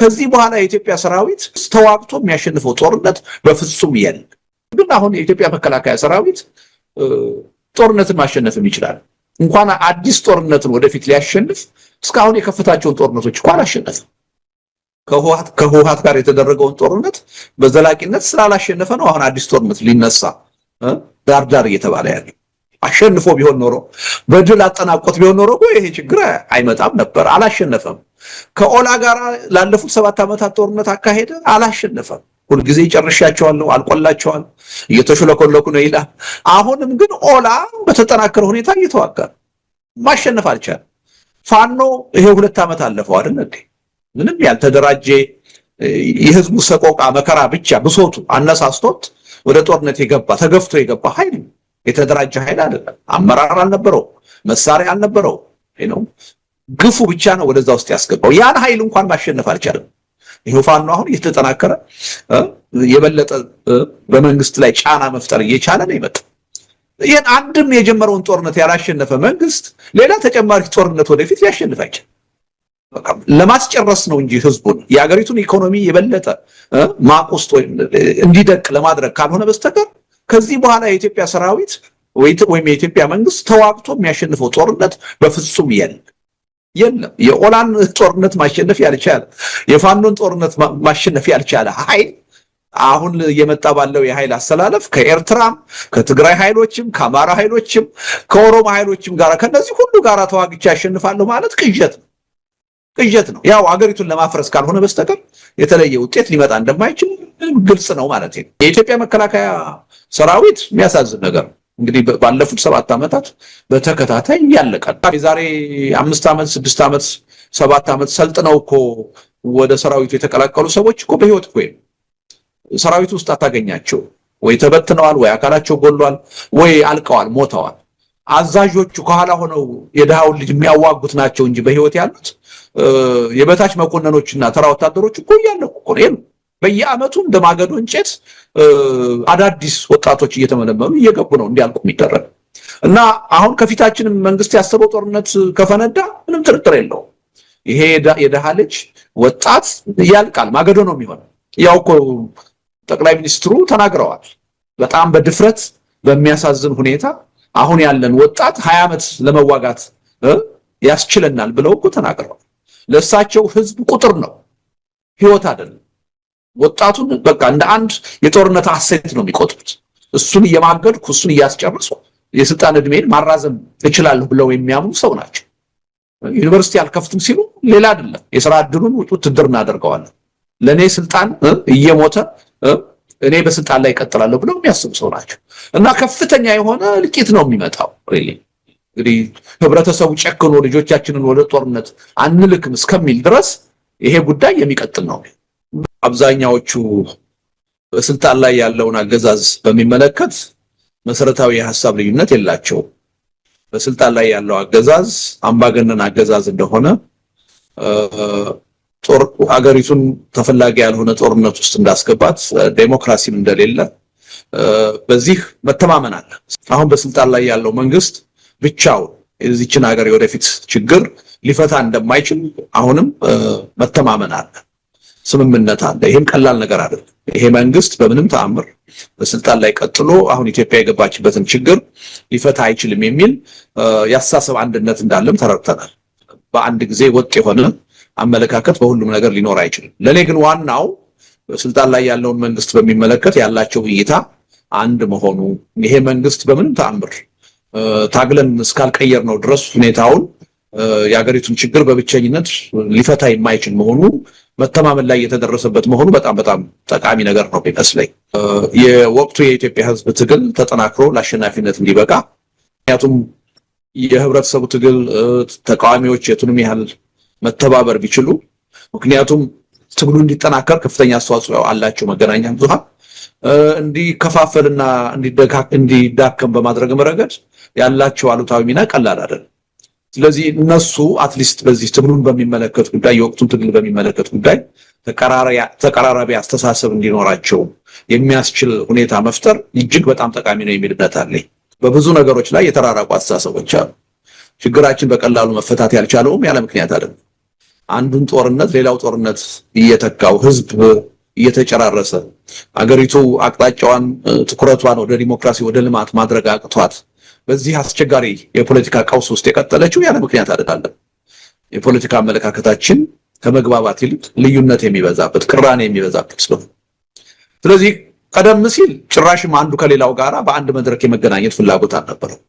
ከዚህ በኋላ የኢትዮጵያ ሰራዊት ተዋግቶ የሚያሸንፈው ጦርነት በፍጹም የለም። ግን አሁን የኢትዮጵያ መከላከያ ሰራዊት ጦርነትን ማሸነፍም ይችላል። እንኳን አዲስ ጦርነትን ወደፊት ሊያሸንፍ እስካሁን የከፈታቸውን ጦርነቶች እንኳን አሸነፈ። ከህወሓት ጋር የተደረገውን ጦርነት በዘላቂነት ስላላሸነፈ ነው አሁን አዲስ ጦርነት ሊነሳ ዳርዳር እየተባለ ያለው። አሸንፎ ቢሆን ኖሮ በድል አጠናቆት ቢሆን ኖሮ ይሄ ችግር አይመጣም ነበር። አላሸነፈም። ከኦላ ጋር ላለፉት 7 ዓመታት ጦርነት አካሄደ፣ አላሸነፈም። ሁልጊዜ ጨርሻቸዋለሁ፣ አልቆላቸዋል፣ እየተሽለኮለኩ ነው ይላል። አሁንም ግን ኦላ በተጠናከረ ሁኔታ እየተዋጋ ማሸነፍ አልቻለም። ፋኖ ይሄ 2 ዓመት አለፈው አይደል እንዴ? ምንም ያልተደራጀ የህዝቡ ሰቆቃ መከራ ብቻ ብሶቱ አነሳስቶት ወደ ጦርነት የገባ ተገፍቶ የገባ ኃይል የተደራጀ ኃይል አይደለም። አመራር አልነበረው፣ መሳሪያ አልነበረው። ግፉ ብቻ ነው ወደዛ ውስጥ ያስገባው። ያን ኃይል እንኳን ማሸነፍ አልቻለም። ይሄው ፋኖ አሁን እየተጠናከረ የበለጠ በመንግስት ላይ ጫና መፍጠር እየቻለ ነው የመጣው። ይሄን አንድም የጀመረውን ጦርነት ያላሸነፈ መንግስት ሌላ ተጨማሪ ጦርነት ወደፊት ሊያሸንፍ አይችልም። ለማስጨረስ ነው እንጂ ህዝቡን የሀገሪቱን ኢኮኖሚ የበለጠ ማቆስጥ እንዲደቅ ለማድረግ ካልሆነ በስተቀር ከዚህ በኋላ የኢትዮጵያ ሰራዊት ወይም የኢትዮጵያ መንግስት ተዋግቶ የሚያሸንፈው ጦርነት በፍጹም የለም። የኦላን ጦርነት ማሸነፍ ያልቻለ የፋኖን ጦርነት ማሸነፍ ያልቻለ ኃይል አሁን የመጣ ባለው የኃይል አሰላለፍ ከኤርትራም ከትግራይ ኃይሎችም ከአማራ ኃይሎችም ከኦሮሞ ኃይሎችም ጋር ከነዚህ ሁሉ ጋር ተዋግቼ ያሸንፋለሁ ማለት ቅዠት ነው። ያው አገሪቱን ለማፍረስ ካልሆነ በስተቀር የተለየ ውጤት ሊመጣ እንደማይችል ግልጽ ነው ማለት ነው። የኢትዮጵያ መከላከያ ሰራዊት የሚያሳዝን ነገር እንግዲህ ባለፉት 7 ዓመታት በተከታታይ ያለቀ የዛሬ 5 ዓመት 6 ዓመት 7 ዓመት ሰልጥነው እኮ ወደ ሰራዊቱ የተቀላቀሉ ሰዎች እኮ በህይወት እኮ ሰራዊቱ ውስጥ አታገኛቸው። ወይ ተበትነዋል፣ ወይ አካላቸው ጎሏል፣ ወይ አልቀዋል፣ ሞተዋል። አዛዦቹ ከኋላ ሆነው የደሃውን ልጅ የሚያዋጉት ናቸው እንጂ በህይወት ያሉት የበታች መኮንኖችና ተራ ወታደሮች እኮ ያለቁ እኮ ነው። በየአመቱ እንደማገዶ እንጨት አዳዲስ ወጣቶች እየተመለመሉ እየገቡ ነው እንዲያልቁ የሚደረግ እና አሁን ከፊታችንም መንግስት ያሰበው ጦርነት ከፈነዳ ምንም ጥርጥር የለውም ይሄ የደሃ ልጅ ወጣት ያልቃል፣ ማገዶ ነው የሚሆነው። ያው እኮ ጠቅላይ ሚኒስትሩ ተናግረዋል። በጣም በድፍረት በሚያሳዝን ሁኔታ አሁን ያለን ወጣት 20 ዓመት ለመዋጋት ያስችለናል ብለው እኮ ተናግረዋል። ለእሳቸው ህዝብ ቁጥር ነው፣ ህይወት አይደለም። ወጣቱን በቃ እንደ አንድ የጦርነት አሴት ነው የሚቆጥሩት። እሱን እየማገድኩ እሱን እያስጨረስኩ የስልጣን እድሜን ማራዘም እችላለሁ ብለው የሚያምኑ ሰው ናቸው። ዩኒቨርሲቲ አልከፍትም ሲሉ ሌላ አይደለም፣ የሥራ ዕድሉን ውትድርና አደርገዋለሁ፣ ለኔ ስልጣን እየሞተ እኔ በስልጣን ላይ እቀጥላለሁ ብለው የሚያስቡ ሰው ናቸው። እና ከፍተኛ የሆነ ልቂት ነው የሚመጣው። እንግዲህ ህብረተሰቡ ጨክኖ ልጆቻችንን ወደ ጦርነት አንልክም እስከሚል ድረስ ይሄ ጉዳይ የሚቀጥል ነው። አብዛኛዎቹ በስልጣን ላይ ያለውን አገዛዝ በሚመለከት መሰረታዊ የሐሳብ ልዩነት የላቸውም። በስልጣን ላይ ያለው አገዛዝ አምባገነን አገዛዝ እንደሆነ አገሪቱን ተፈላጊ ያልሆነ ጦርነት ውስጥ እንዳስገባት ዴሞክራሲም እንደሌለ በዚህ መተማመን አለ። አሁን በስልጣን ላይ ያለው መንግስት ብቻው የዚችን ሀገር የወደፊት ችግር ሊፈታ እንደማይችል አሁንም መተማመን አለ፣ ስምምነት አለ። ይሄም ቀላል ነገር አይደለም። ይሄ መንግስት በምንም ተአምር በስልጣን ላይ ቀጥሎ አሁን ኢትዮጵያ የገባችበትን ችግር ሊፈታ አይችልም የሚል ያሳሰብ አንድነት እንዳለም ተረድተናል። በአንድ ጊዜ ወጥ የሆነ አመለካከት በሁሉም ነገር ሊኖር አይችልም። ለኔ ግን ዋናው በስልጣን ላይ ያለውን መንግስት በሚመለከት ያላቸው እይታ አንድ መሆኑ፣ ይሄ መንግስት በምንም ተአምር ታግለን እስካልቀየር ነው ድረስ ሁኔታውን የሀገሪቱን ችግር በብቸኝነት ሊፈታ የማይችል መሆኑ መተማመን ላይ የተደረሰበት መሆኑ በጣም በጣም ጠቃሚ ነገር ነው የሚመስለኝ። የወቅቱ የኢትዮጵያ ህዝብ ትግል ተጠናክሮ ለአሸናፊነት እንዲበቃ፣ ምክንያቱም የህብረተሰቡ ትግል ተቃዋሚዎች የቱንም ያህል መተባበር ቢችሉ፣ ምክንያቱም ትግሉ እንዲጠናከር ከፍተኛ አስተዋጽኦ አላቸው መገናኛ ብዙሃን፣ እንዲከፋፈልና እንዲዳከም በማድረግ ረገድ ያላቸው አሉታዊ ሚና ቀላል አይደለም። ስለዚህ እነሱ አትሊስት በዚህ ትግሉን በሚመለከት ጉዳይ የወቅቱን ትግል በሚመለከት ጉዳይ ተቀራራቢ አስተሳሰብ እንዲኖራቸው የሚያስችል ሁኔታ መፍጠር እጅግ በጣም ጠቃሚ ነው የሚል እምነት አለኝ። በብዙ ነገሮች ላይ የተራራቁ አስተሳሰቦች አሉ። ችግራችን በቀላሉ መፈታት ያልቻለውም ያለ ምክንያት አይደለም። አንዱን ጦርነት ሌላው ጦርነት እየተካው ህዝብ እየተጨራረሰ አገሪቱ አቅጣጫዋን ትኩረቷን ወደ ዲሞክራሲ ወደ ልማት ማድረግ አቅቷት በዚህ አስቸጋሪ የፖለቲካ ቀውስ ውስጥ የቀጠለችው ያለ ምክንያት አይደለም። የፖለቲካ አመለካከታችን ከመግባባት ይልቅ ልዩነት የሚበዛበት ቅራኔ የሚበዛበት ስለሆነ ስለዚህ ቀደም ሲል ጭራሽም አንዱ ከሌላው ጋራ በአንድ መድረክ የመገናኘት ፍላጎት አልነበረው።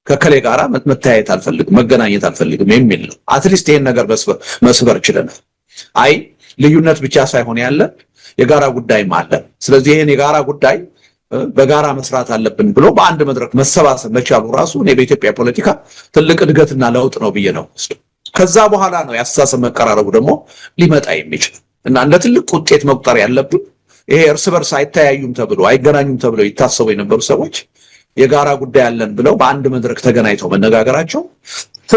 ከከሌ ጋራ መታየት አልፈልግም መገናኘት አልፈልግም የሚል ነው። አትሊስት ይሄን ነገር መስበር ችለናል። አይ ልዩነት ብቻ ሳይሆን ያለ የጋራ ጉዳይም አለ። ስለዚህ ይሄን የጋራ ጉዳይ በጋራ መስራት አለብን ብሎ በአንድ መድረክ መሰባሰብ መቻሉ ራሱ እኔ በኢትዮጵያ ፖለቲካ ትልቅ እድገትና ለውጥ ነው ብዬ ነው። ከዛ በኋላ ነው ያስተሳሰብ መቀራረቡ ደግሞ ሊመጣ የሚችል እና እንደ ትልቅ ውጤት መቁጠር ያለብን ይሄ እርስ በርስ አይተያዩም ተብሎ አይገናኙም ተብሎ ይታሰቡ የነበሩ ሰዎች የጋራ ጉዳይ አለን ብለው በአንድ መድረክ ተገናኝተው መነጋገራቸው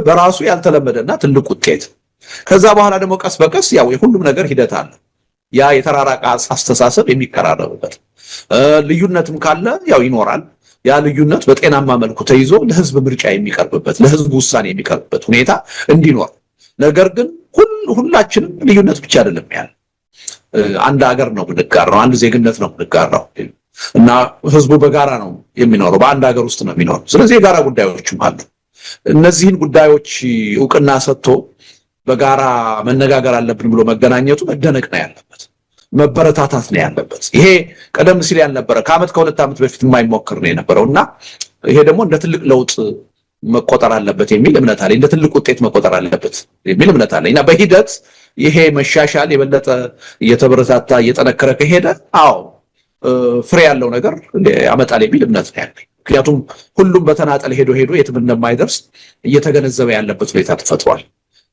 በራሱ ያልተለመደና ትልቅ ውጤት። ከዛ በኋላ ደግሞ ቀስ በቀስ ያው የሁሉም ነገር ሂደት አለ። ያ የተራራቀ አስተሳሰብ የሚቀራረብበት ልዩነትም ካለ ያው ይኖራል። ያ ልዩነት በጤናማ መልኩ ተይዞ ለህዝብ ምርጫ የሚቀርብበት ለህዝብ ውሳኔ የሚቀርብበት ሁኔታ እንዲኖር። ነገር ግን ሁላችንም ልዩነት ብቻ አይደለም ያለ አንድ ሀገር ነው የምንጋራው፣ አንድ ዜግነት ነው የምንጋራው እና ህዝቡ በጋራ ነው የሚኖረው፣ በአንድ ሀገር ውስጥ ነው የሚኖረው። ስለዚህ የጋራ ጉዳዮችም አሉ። እነዚህን ጉዳዮች እውቅና ሰጥቶ በጋራ መነጋገር አለብን ብሎ መገናኘቱ መደነቅ ነው ያለበት፣ መበረታታት ነው ያለበት። ይሄ ቀደም ሲል ያልነበረ ከአመት ከሁለት ዓመት በፊት የማይሞክር ነው የነበረውና ይሄ ደግሞ እንደ ትልቅ ለውጥ መቆጠር አለበት የሚል እምነት አለኝ። እንደ ትልቅ ውጤት መቆጠር አለበት የሚል እምነት አለኝ እና በሂደት ይሄ መሻሻል የበለጠ እየተበረታታ እየጠነከረ ከሄደ አዎ ፍሬ ያለው ነገር ያመጣል የሚል እምነት ነው ያለኝ። ምክንያቱም ሁሉም በተናጠል ሄዶ የትም እንደማይደርስ እየተገነዘበ ያለበት ሁኔታ ተፈጥሯል።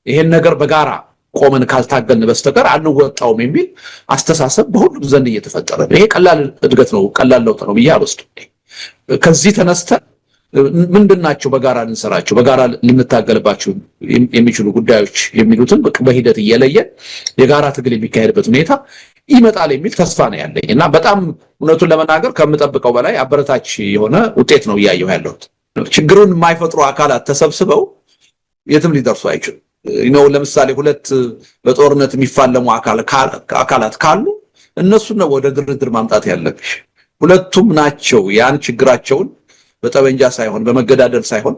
ይሄን ነገር በጋራ ቆመን ካልታገልን በስተቀር አንወጣውም የሚል አስተሳሰብ በሁሉም ዘንድ እየተፈጠረ ነው። ይሄ ቀላል እድገት ነው፣ ቀላል ለውጥ ነው ብዬ አልወስድም። ከዚህ ተነስተን ምንድናቸው በጋራ ልንሰራቸው በጋራ ልንታገልባቸው የሚችሉ ጉዳዮች የሚሉትን በሂደት እየለየን የጋራ ትግል የሚካሄድበት ሁኔታ ይመጣል የሚል ተስፋ ነው ያለኝ እና በጣም እውነቱን ለመናገር ከምጠብቀው በላይ አበረታች የሆነ ውጤት ነው እያየሁ ያለሁት። ችግሩን የማይፈጥሩ አካላት ተሰብስበው የትም ሊደርሱ አይችሉም። ለምሳሌ ሁለት በጦርነት የሚፋለሙ አካላት ካሉ እነሱን ነው ወደ ድርድር ማምጣት ያለብሽ። ሁለቱም ናቸው ያን ችግራቸውን በጠበንጃ ሳይሆን በመገዳደል ሳይሆን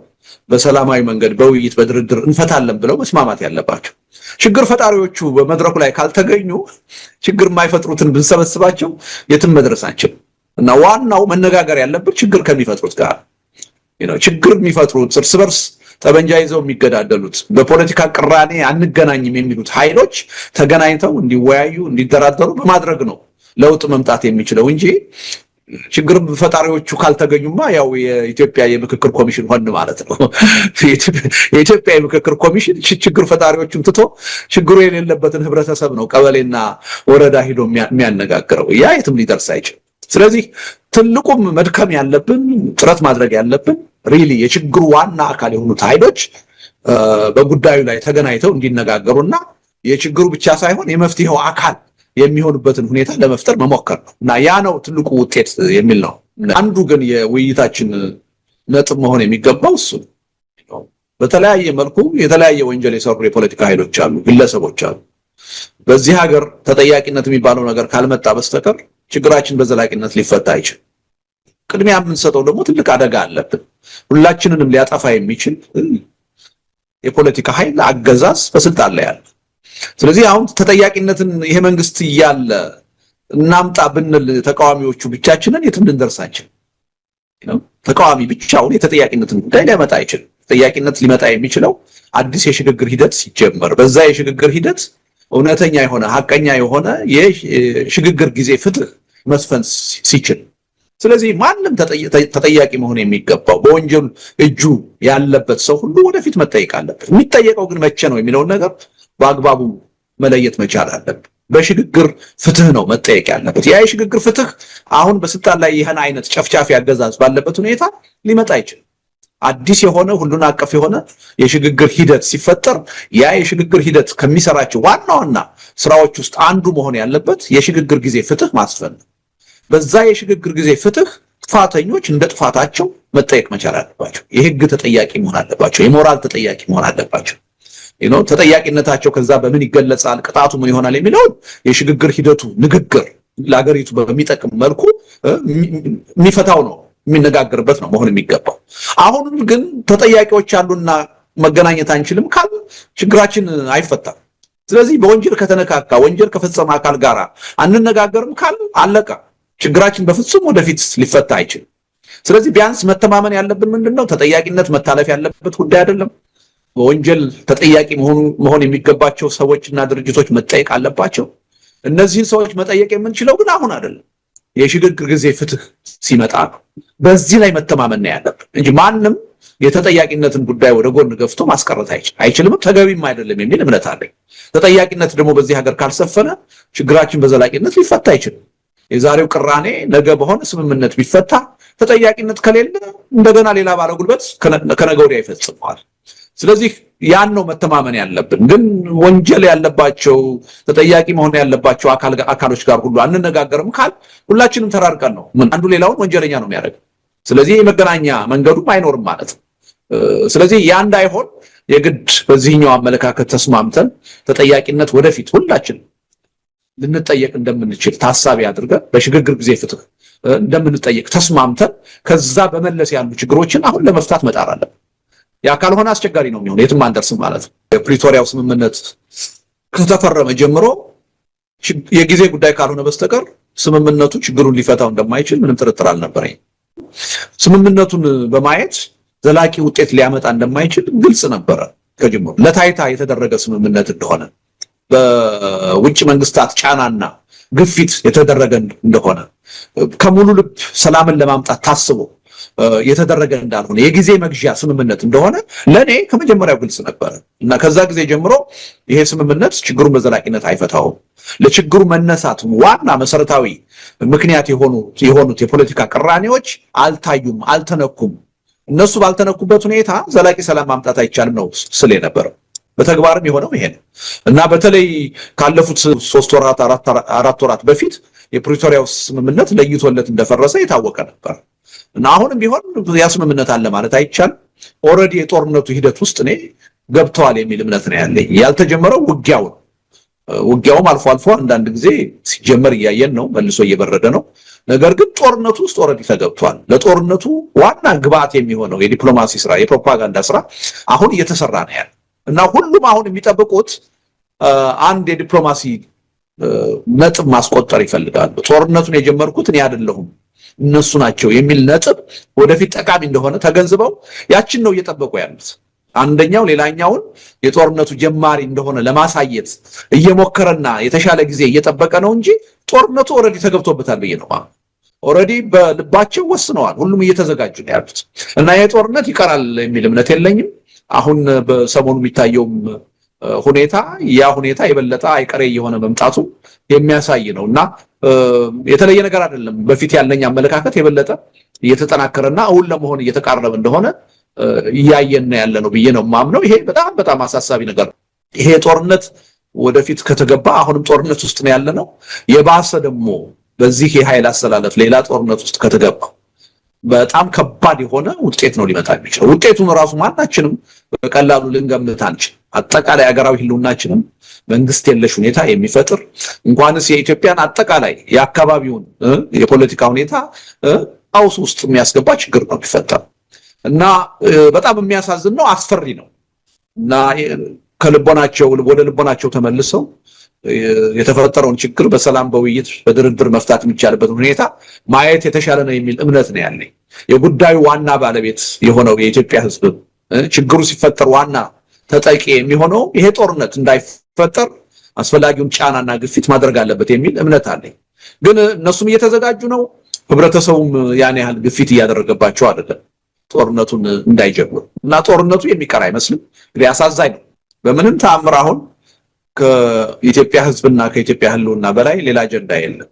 በሰላማዊ መንገድ በውይይት በድርድር እንፈታለን ብለው መስማማት ያለባቸው። ችግር ፈጣሪዎቹ በመድረኩ ላይ ካልተገኙ ችግር የማይፈጥሩትን ብንሰበስባቸው የትም መድረሳችን እና ዋናው መነጋገር ያለብን ችግር ከሚፈጥሩት ጋር ችግር የሚፈጥሩት እርስ በርስ ጠበንጃ ይዘው የሚገዳደሉት በፖለቲካ ቅራኔ አንገናኝም የሚሉት ኃይሎች ተገናኝተው እንዲወያዩ እንዲደራደሩ በማድረግ ነው ለውጥ መምጣት የሚችለው እንጂ ችግር ፈጣሪዎቹ ካልተገኙማ ያው የኢትዮጵያ የምክክር ኮሚሽን ሆነ ማለት ነው። የኢትዮጵያ የምክክር ኮሚሽን ችግር ፈጣሪዎቹን ትቶ ችግሩ የሌለበትን ህብረተሰብ ነው ቀበሌና ወረዳ ሄዶ የሚያነጋግረው። ያ የትም ሊደርስ አይችልም። ስለዚህ ትልቁም መድከም ያለብን ጥረት ማድረግ ያለብን ሪሊ የችግሩ ዋና አካል የሆኑት ኃይሎች በጉዳዩ ላይ ተገናኝተው እንዲነጋገሩና የችግሩ ብቻ ሳይሆን የመፍትሄው አካል የሚሆኑበትን ሁኔታ ለመፍጠር መሞከር ነው እና ያ ነው ትልቁ ውጤት የሚል ነው። አንዱ ግን የውይይታችን ነጥብ መሆን የሚገባው እሱ ነው። በተለያየ መልኩ የተለያየ ወንጀል የሰሩ የፖለቲካ ኃይሎች አሉ፣ ግለሰቦች አሉ። በዚህ ሀገር ተጠያቂነት የሚባለው ነገር ካልመጣ በስተቀር ችግራችን በዘላቂነት ሊፈታ አይችልም። ቅድሚያ የምንሰጠው ደግሞ ትልቅ አደጋ አለብን። ሁላችንንም ሊያጠፋ የሚችል የፖለቲካ ኃይል አገዛዝ በስልጣን ላይ አለ። ስለዚህ አሁን ተጠያቂነትን ይሄ መንግስት እያለ እናምጣ ብንል ተቃዋሚዎቹ ብቻችንን የትም ልንደርሳችን ተቃዋሚ ብቻውን የተጠያቂነትን ጉዳይ ሊያመጣ አይችልም። ተጠያቂነት ሊመጣ የሚችለው አዲስ የሽግግር ሂደት ሲጀመር፣ በዛ የሽግግር ሂደት እውነተኛ የሆነ ሐቀኛ የሆነ የሽግግር ጊዜ ፍትህ መስፈን ሲችል። ስለዚህ ማንም ተጠያቂ መሆን የሚገባው በወንጀል እጁ ያለበት ሰው ሁሉ ወደፊት መጠየቅ አለበት። የሚጠየቀው ግን መቼ ነው የሚለውን ነገር በአግባቡ መለየት መቻል አለበት። በሽግግር ፍትህ ነው መጠየቅ ያለበት። ያ የሽግግር ፍትህ አሁን በስልጣን ላይ ይህን አይነት ጨፍጫፊ አገዛዝ ባለበት ሁኔታ ሊመጣ አይችልም። አዲስ የሆነ ሁሉን አቀፍ የሆነ የሽግግር ሂደት ሲፈጠር ያ የሽግግር ሂደት ከሚሰራቸው ዋና ዋና ስራዎች ውስጥ አንዱ መሆን ያለበት የሽግግር ጊዜ ፍትህ ማስፈን ነው። በዛ የሽግግር ጊዜ ፍትህ ጥፋተኞች እንደ ጥፋታቸው መጠየቅ መቻል አለባቸው። የህግ ተጠያቂ መሆን አለባቸው። የሞራል ተጠያቂ መሆን አለባቸው። ተጠያቂነታቸው ከዛ በምን ይገለጻል፣ ቅጣቱ ምን ይሆናል የሚለው የሽግግር ሂደቱ ንግግር ለሀገሪቱ በሚጠቅም መልኩ የሚፈታው ነው፣ የሚነጋገርበት ነው መሆን የሚገባው። አሁንም ግን ተጠያቂዎች አሉና መገናኘት አንችልም ካል ችግራችን አይፈታም። ስለዚህ በወንጀል ከተነካካ ወንጀል ከፈጸመ አካል ጋር አንነጋገርም ካል አለቀ፣ ችግራችን በፍጹም ወደፊት ሊፈታ አይችልም። ስለዚህ ቢያንስ መተማመን ያለብን ምንድነው? ተጠያቂነት መታለፍ ያለበት ጉዳይ አይደለም። በወንጀል ተጠያቂ መሆን የሚገባቸው ሰዎችና ድርጅቶች መጠየቅ አለባቸው። እነዚህን ሰዎች መጠየቅ የምንችለው ግን አሁን አይደለም፣ የሽግግር ጊዜ ፍትህ ሲመጣ ነው። በዚህ ላይ መተማመን ነው ያለብን እንጂ ማንም የተጠያቂነትን ጉዳይ ወደ ጎን ገፍቶ ማስቀረት አይችልም፣ ተገቢም አይደለም የሚል እምነት አለኝ። ተጠያቂነት ደግሞ በዚህ ሀገር ካልሰፈነ ችግራችን በዘላቂነት ሊፈታ አይችልም። የዛሬው ቅራኔ ነገ በሆነ ስምምነት ቢፈታ ተጠያቂነት ከሌለ እንደገና ሌላ ባለጉልበት ከነገ ወዲያ ይፈጽመዋል። ስለዚህ ያን ነው መተማመን ያለብን። ግን ወንጀል ያለባቸው ተጠያቂ መሆን ያለባቸው አካሎች ጋር ሁሉ አንነጋገርም ካል ሁላችንም ተራርቀን ነው አንዱ ሌላውን ወንጀለኛ ነው የሚያደርገው። ስለዚህ የመገናኛ መንገዱም አይኖርም ማለት ነው። ስለዚህ ያ እንዳይሆን የግድ በዚህኛው አመለካከት ተስማምተን ተጠያቂነት ወደፊት ሁላችን ልንጠየቅ እንደምንችል ታሳቢ አድርገን በሽግግር ጊዜ ፍትህ እንደምንጠየቅ ተስማምተን ከዛ በመለስ ያሉ ችግሮችን አሁን ለመፍታት መጣር አለብን። ያ ካልሆነ አስቸጋሪ ነው የሚሆነው፣ የትም አንደርስም ማለት ነው። የፕሪቶሪያው ስምምነት ከተፈረመ ጀምሮ የጊዜ ጉዳይ ካልሆነ በስተቀር ስምምነቱ ችግሩን ሊፈታው እንደማይችል ምንም ጥርጥር አልነበረኝ። ስምምነቱን በማየት ዘላቂ ውጤት ሊያመጣ እንደማይችል ግልጽ ነበረ ከጅምሩ። ለታይታ የተደረገ ስምምነት እንደሆነ በውጭ መንግስታት ጫናና ግፊት የተደረገ እንደሆነ ከሙሉ ልብ ሰላምን ለማምጣት ታስቦ የተደረገ እንዳልሆነ የጊዜ መግዣ ስምምነት እንደሆነ ለኔ ከመጀመሪያው ግልጽ ነበር እና ከዛ ጊዜ ጀምሮ ይሄ ስምምነት ችግሩን በዘላቂነት አይፈታውም። ለችግሩ መነሳት ዋና መሰረታዊ ምክንያት የሆኑት የፖለቲካ ቅራኔዎች አልታዩም፣ አልተነኩም። እነሱ ባልተነኩበት ሁኔታ ዘላቂ ሰላም ማምጣት አይቻልም ነው ስለ የነበረው። በተግባርም የሆነው ይሄ ነው እና በተለይ ካለፉት 3 ወራት 4 ወራት በፊት የፕሪቶሪያው ስምምነት ለይቶለት እንደፈረሰ የታወቀ ነበር እና አሁንም ቢሆን ያ ስምምነት አለ ማለት አይቻልም። ኦልሬዲ የጦርነቱ ሂደት ውስጥ እኔ ገብተዋል የሚል እምነት ነው ያለኝ። ያልተጀመረው ውጊያውም አልፎ አልፎ አንዳንድ ጊዜ ሲጀመር እያየን ነው፣ መልሶ እየበረደ ነው። ነገር ግን ጦርነቱ ውስጥ ኦልሬዲ ተገብቷል። ለጦርነቱ ዋና ግብአት የሚሆነው የዲፕሎማሲ ስራ፣ የፕሮፓጋንዳ ስራ አሁን እየተሰራ ነው ያለ እና ሁሉም አሁን የሚጠብቁት አንድ የዲፕሎማሲ ነጥብ ማስቆጠር ይፈልጋሉ። ጦርነቱን የጀመርኩት እኔ አይደለሁም እነሱ ናቸው የሚል ነጥብ ወደፊት ጠቃሚ እንደሆነ ተገንዝበው ያችን ነው እየጠበቁ ያሉት። አንደኛው ሌላኛውን የጦርነቱ ጀማሪ እንደሆነ ለማሳየት እየሞከረና የተሻለ ጊዜ እየጠበቀ ነው እንጂ ጦርነቱ ኦልሬዲ ተገብቶበታል ብዬ ነው። ኦልሬዲ በልባቸው ወስነዋል። ሁሉም እየተዘጋጁ ነው ያሉት እና የጦርነት ይቀራል የሚል እምነት የለኝም። አሁን በሰሞኑ የሚታየውም ያ ሁኔታ የበለጠ አይቀሬ የሆነ መምጣቱ የሚያሳይ ነው እና የተለየ ነገር አይደለም። በፊት ያለኝ አመለካከት የበለጠ እየተጠናከረና እውን ለመሆን እየተቃረበ እንደሆነ እያየን ያለ ነው ብዬ ነው ማምነው። ይሄ በጣም በጣም አሳሳቢ ነገር ነው። ይሄ ጦርነት ወደፊት ከተገባ አሁንም ጦርነት ውስጥ ነው ያለ ነው። የባሰ ደግሞ በዚህ የኃይል አስተላለፍ ሌላ ጦርነት ውስጥ ከተገባ በጣም ከባድ የሆነ ውጤት ነው ሊመጣ የሚችለው። ውጤቱን ራሱ ማናችንም በቀላሉ ልንገምት አንችልም። አጠቃላይ ሀገራዊ ህልውናችንም መንግስት የለሽ ሁኔታ የሚፈጥር እንኳንስ የኢትዮጵያን አጠቃላይ የአካባቢውን የፖለቲካ ሁኔታ ቀውስ ውስጥ የሚያስገባ ችግር ነው የሚፈጠር እና በጣም የሚያሳዝን ነው፣ አስፈሪ ነው እና ወደ ልቦናቸው ተመልሰው የተፈጠረውን ችግር በሰላም በውይይት በድርድር መፍታት የሚቻልበት ሁኔታ ማየት የተሻለ ነው የሚል እምነት ነው ያለኝ። የጉዳዩ ዋና ባለቤት የሆነው የኢትዮጵያ ህዝብ ችግሩ ሲፈጠር ዋና ተጠቂ የሚሆነው ይሄ ጦርነት እንዳይፈጠር አስፈላጊውን ጫናና ግፊት ማድረግ አለበት የሚል እምነት አለኝ። ግን እነሱም እየተዘጋጁ ነው፣ ህብረተሰቡም ያን ያህል ግፊት እያደረገባቸው አይደለም ጦርነቱን እንዳይጀምሩ እና ጦርነቱ የሚቀር አይመስልም። እንግዲህ አሳዛኝ ነው። በምንም ተአምር አሁን ከኢትዮጵያ ህዝብና ከኢትዮጵያ ህልውና በላይ ሌላ አጀንዳ የለም።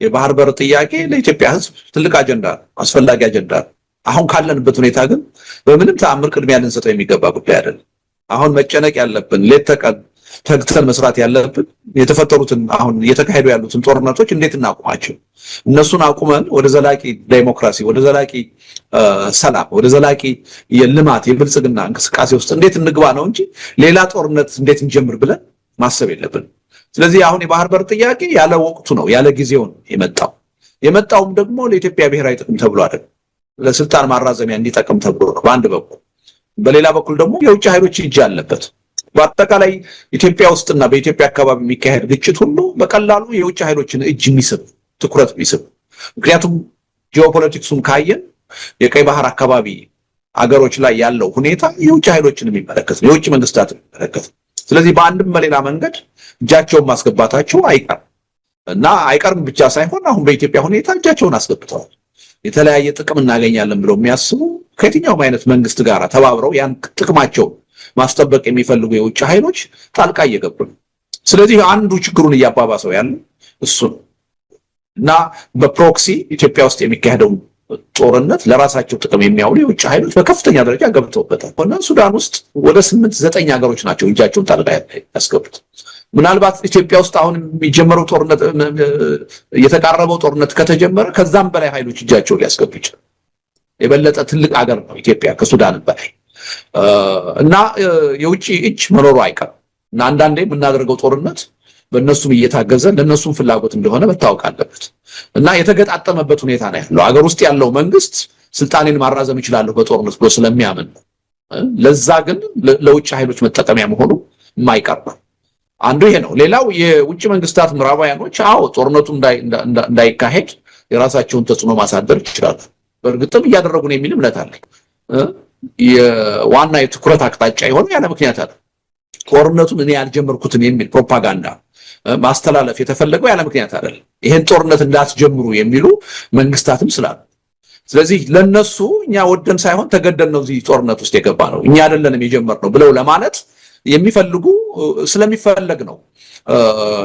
የባህር በር ጥያቄ ለኢትዮጵያ ህዝብ ትልቅ አጀንዳ ነው፣ አስፈላጊ አጀንዳ ነው። አሁን ካለንበት ሁኔታ ግን በምንም ተአምር ቅድሚያ ልንሰጠው የሚገባ ጉዳይ አይደለም። አሁን መጨነቅ ያለብን ሌት ተቀን ተግተን መስራት ያለብን የተፈጠሩትን አሁን እየተካሄዱ ያሉትን ጦርነቶች እንዴት እናቁማቸው፣ እነሱን አቁመን ወደ ዘላቂ ዴሞክራሲ፣ ወደ ዘላቂ ሰላም፣ ወደ ዘላቂ የልማት የብልጽግና እንቅስቃሴ ውስጥ እንዴት እንግባ ነው እንጂ ሌላ ጦርነት እንዴት እንጀምር ብለን ማሰብ የለብን። ስለዚህ አሁን የባህር በር ጥያቄ ያለ ወቅቱ ነው ያለ ጊዜው ነው የመጣውም ደግሞ ለኢትዮጵያ ብሔራዊ ጥቅም ተብሎ አይደለም፣ ለስልጣን ማራዘሚያ እንዲጠቅም ተብሎ ነው በአንድ በኩል። በሌላ በኩል ደግሞ የውጭ ኃይሎች እጅ አለበት። በአጠቃላይ ኢትዮጵያ ውስጥና በኢትዮጵያ አካባቢ የሚካሄድ ግጭት ሁሉ በቀላሉ የውጭ ኃይሎችን እጅ የሚስብ ትኩረት የሚስብ፣ ምክንያቱም ጂኦፖለቲክሱን ካየን የቀይ ባህር አካባቢ አገሮች ላይ ያለው ሁኔታ የውጭ ኃይሎችን የሚመለከት ነው፣ የውጭ መንግስታትን የሚመለከት። ስለዚህ በአንድም በሌላ መንገድ እጃቸውን ማስገባታቸው አይቀርም እና አይቀርም ብቻ ሳይሆን አሁን በኢትዮጵያ ሁኔታ እጃቸውን አስገብተዋል። የተለያየ ጥቅም እናገኛለን ብለው የሚያስቡ ከየትኛውም አይነት መንግስት ጋር ተባብረው ያን ጥቅማቸውን ማስጠበቅ የሚፈልጉ የውጭ ኃይሎች ጣልቃ እየገቡ ነው። ስለዚህ አንዱ ችግሩን እያባባሰው ያለ እሱ ነው እና በፕሮክሲ ኢትዮጵያ ውስጥ የሚካሄደው ጦርነት ለራሳቸው ጥቅም የሚያውሉ የውጭ ኃይሎች በከፍተኛ ደረጃ ገብተውበታል። ሆነ ሱዳን ውስጥ ወደ 8-9 ሀገሮች ናቸው እጃቸውን ጣልቃ ያስገቡት። ምናልባት ኢትዮጵያ ውስጥ አሁን የሚጀመረው ጦርነት የተቃረበው ጦርነት ከተጀመረ ከዛም በላይ ኃይሎች እጃቸውን ሊያስገቡ ይችላል። የበለጠ ትልቅ ሀገር ነው ኢትዮጵያ ከሱዳን በላይ እና የውጭ እጅ መኖሩ አይቀርም እና አንዳንዴ የምናደርገው ጦርነት በእነሱም እየታገዘ ለእነሱም ፍላጎት እንደሆነ መታወቅ አለበት እና የተገጣጠመበት ሁኔታ ነው ያለው። ሀገር ውስጥ ያለው መንግስት ስልጣኔን ማራዘም ይችላለሁ በጦርነት ብሎ ስለሚያምን ነው። ለዛ ግን ለውጭ ኃይሎች መጠቀሚያ መሆኑ የማይቀር ነው። አንዱ ይሄ ነው። ሌላው የውጭ መንግስታት ምዕራባውያኖች ጦርነቱ እንዳይካሄድ የራሳቸውን ተጽዕኖ ማሳደር ይችላሉ። በእርግጥም እያደረጉ ነው የሚል እምነት አለ። የዋና የትኩረት አቅጣጫ የሆነው ያለ ምክንያት አለ። ጦርነቱን እኔ ያልጀመርኩትን የሚል ፕሮፓጋንዳ ማስተላለፍ የተፈለገው ያለ ምክንያት አይደለም። ይሄን ጦርነት እንዳትጀምሩ የሚሉ መንግስታትም ስላሉ፣ ስለዚህ ለነሱ እኛ ወደን ሳይሆን ተገደን ነው እዚህ ጦርነት ውስጥ የገባ ነው እኛ አይደለንም የጀመርነው ብለው ለማለት የሚፈልጉ ስለሚፈለግ ነው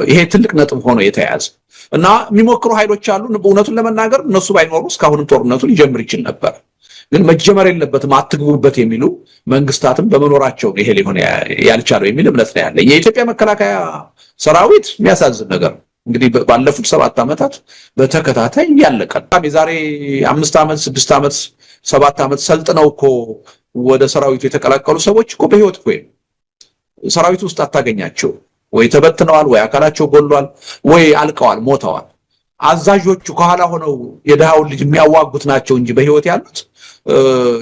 ይሄ ትልቅ ነጥብ ሆኖ የተያያዘ እና የሚሞክሩ ኃይሎች አሉ። እውነቱን ለመናገር እነሱ ባይኖሩ እስካሁንም ጦርነቱን ሊጀምር ይችል ነበር። ግን መጀመር የለበትም አትግቡበት የሚሉ መንግስታትም በመኖራቸው ይሄ ሊሆን ያልቻለው የሚል እምነት ነው ያለ። የኢትዮጵያ መከላከያ ሰራዊት የሚያሳዝን ነገር እንግዲህ ባለፉት 7 ዓመታት በተከታታይ ያለቀ የዛሬ 5 ዓመት 6 ዓመት 7 ዓመት ሰልጥነው እኮ ወደ ሰራዊቱ የተቀላቀሉ ሰዎች እኮ በህይወት እኮ ሰራዊቱ ውስጥ አታገኛቸው። ወይ ተበትነዋል፣ ወይ አካላቸው ጎሏል፣ ወይ አልቀዋል፣ ሞተዋል። አዛዦቹ ከኋላ ሆነው የደሃውን ልጅ የሚያዋጉት ናቸው እንጂ በህይወት ያሉት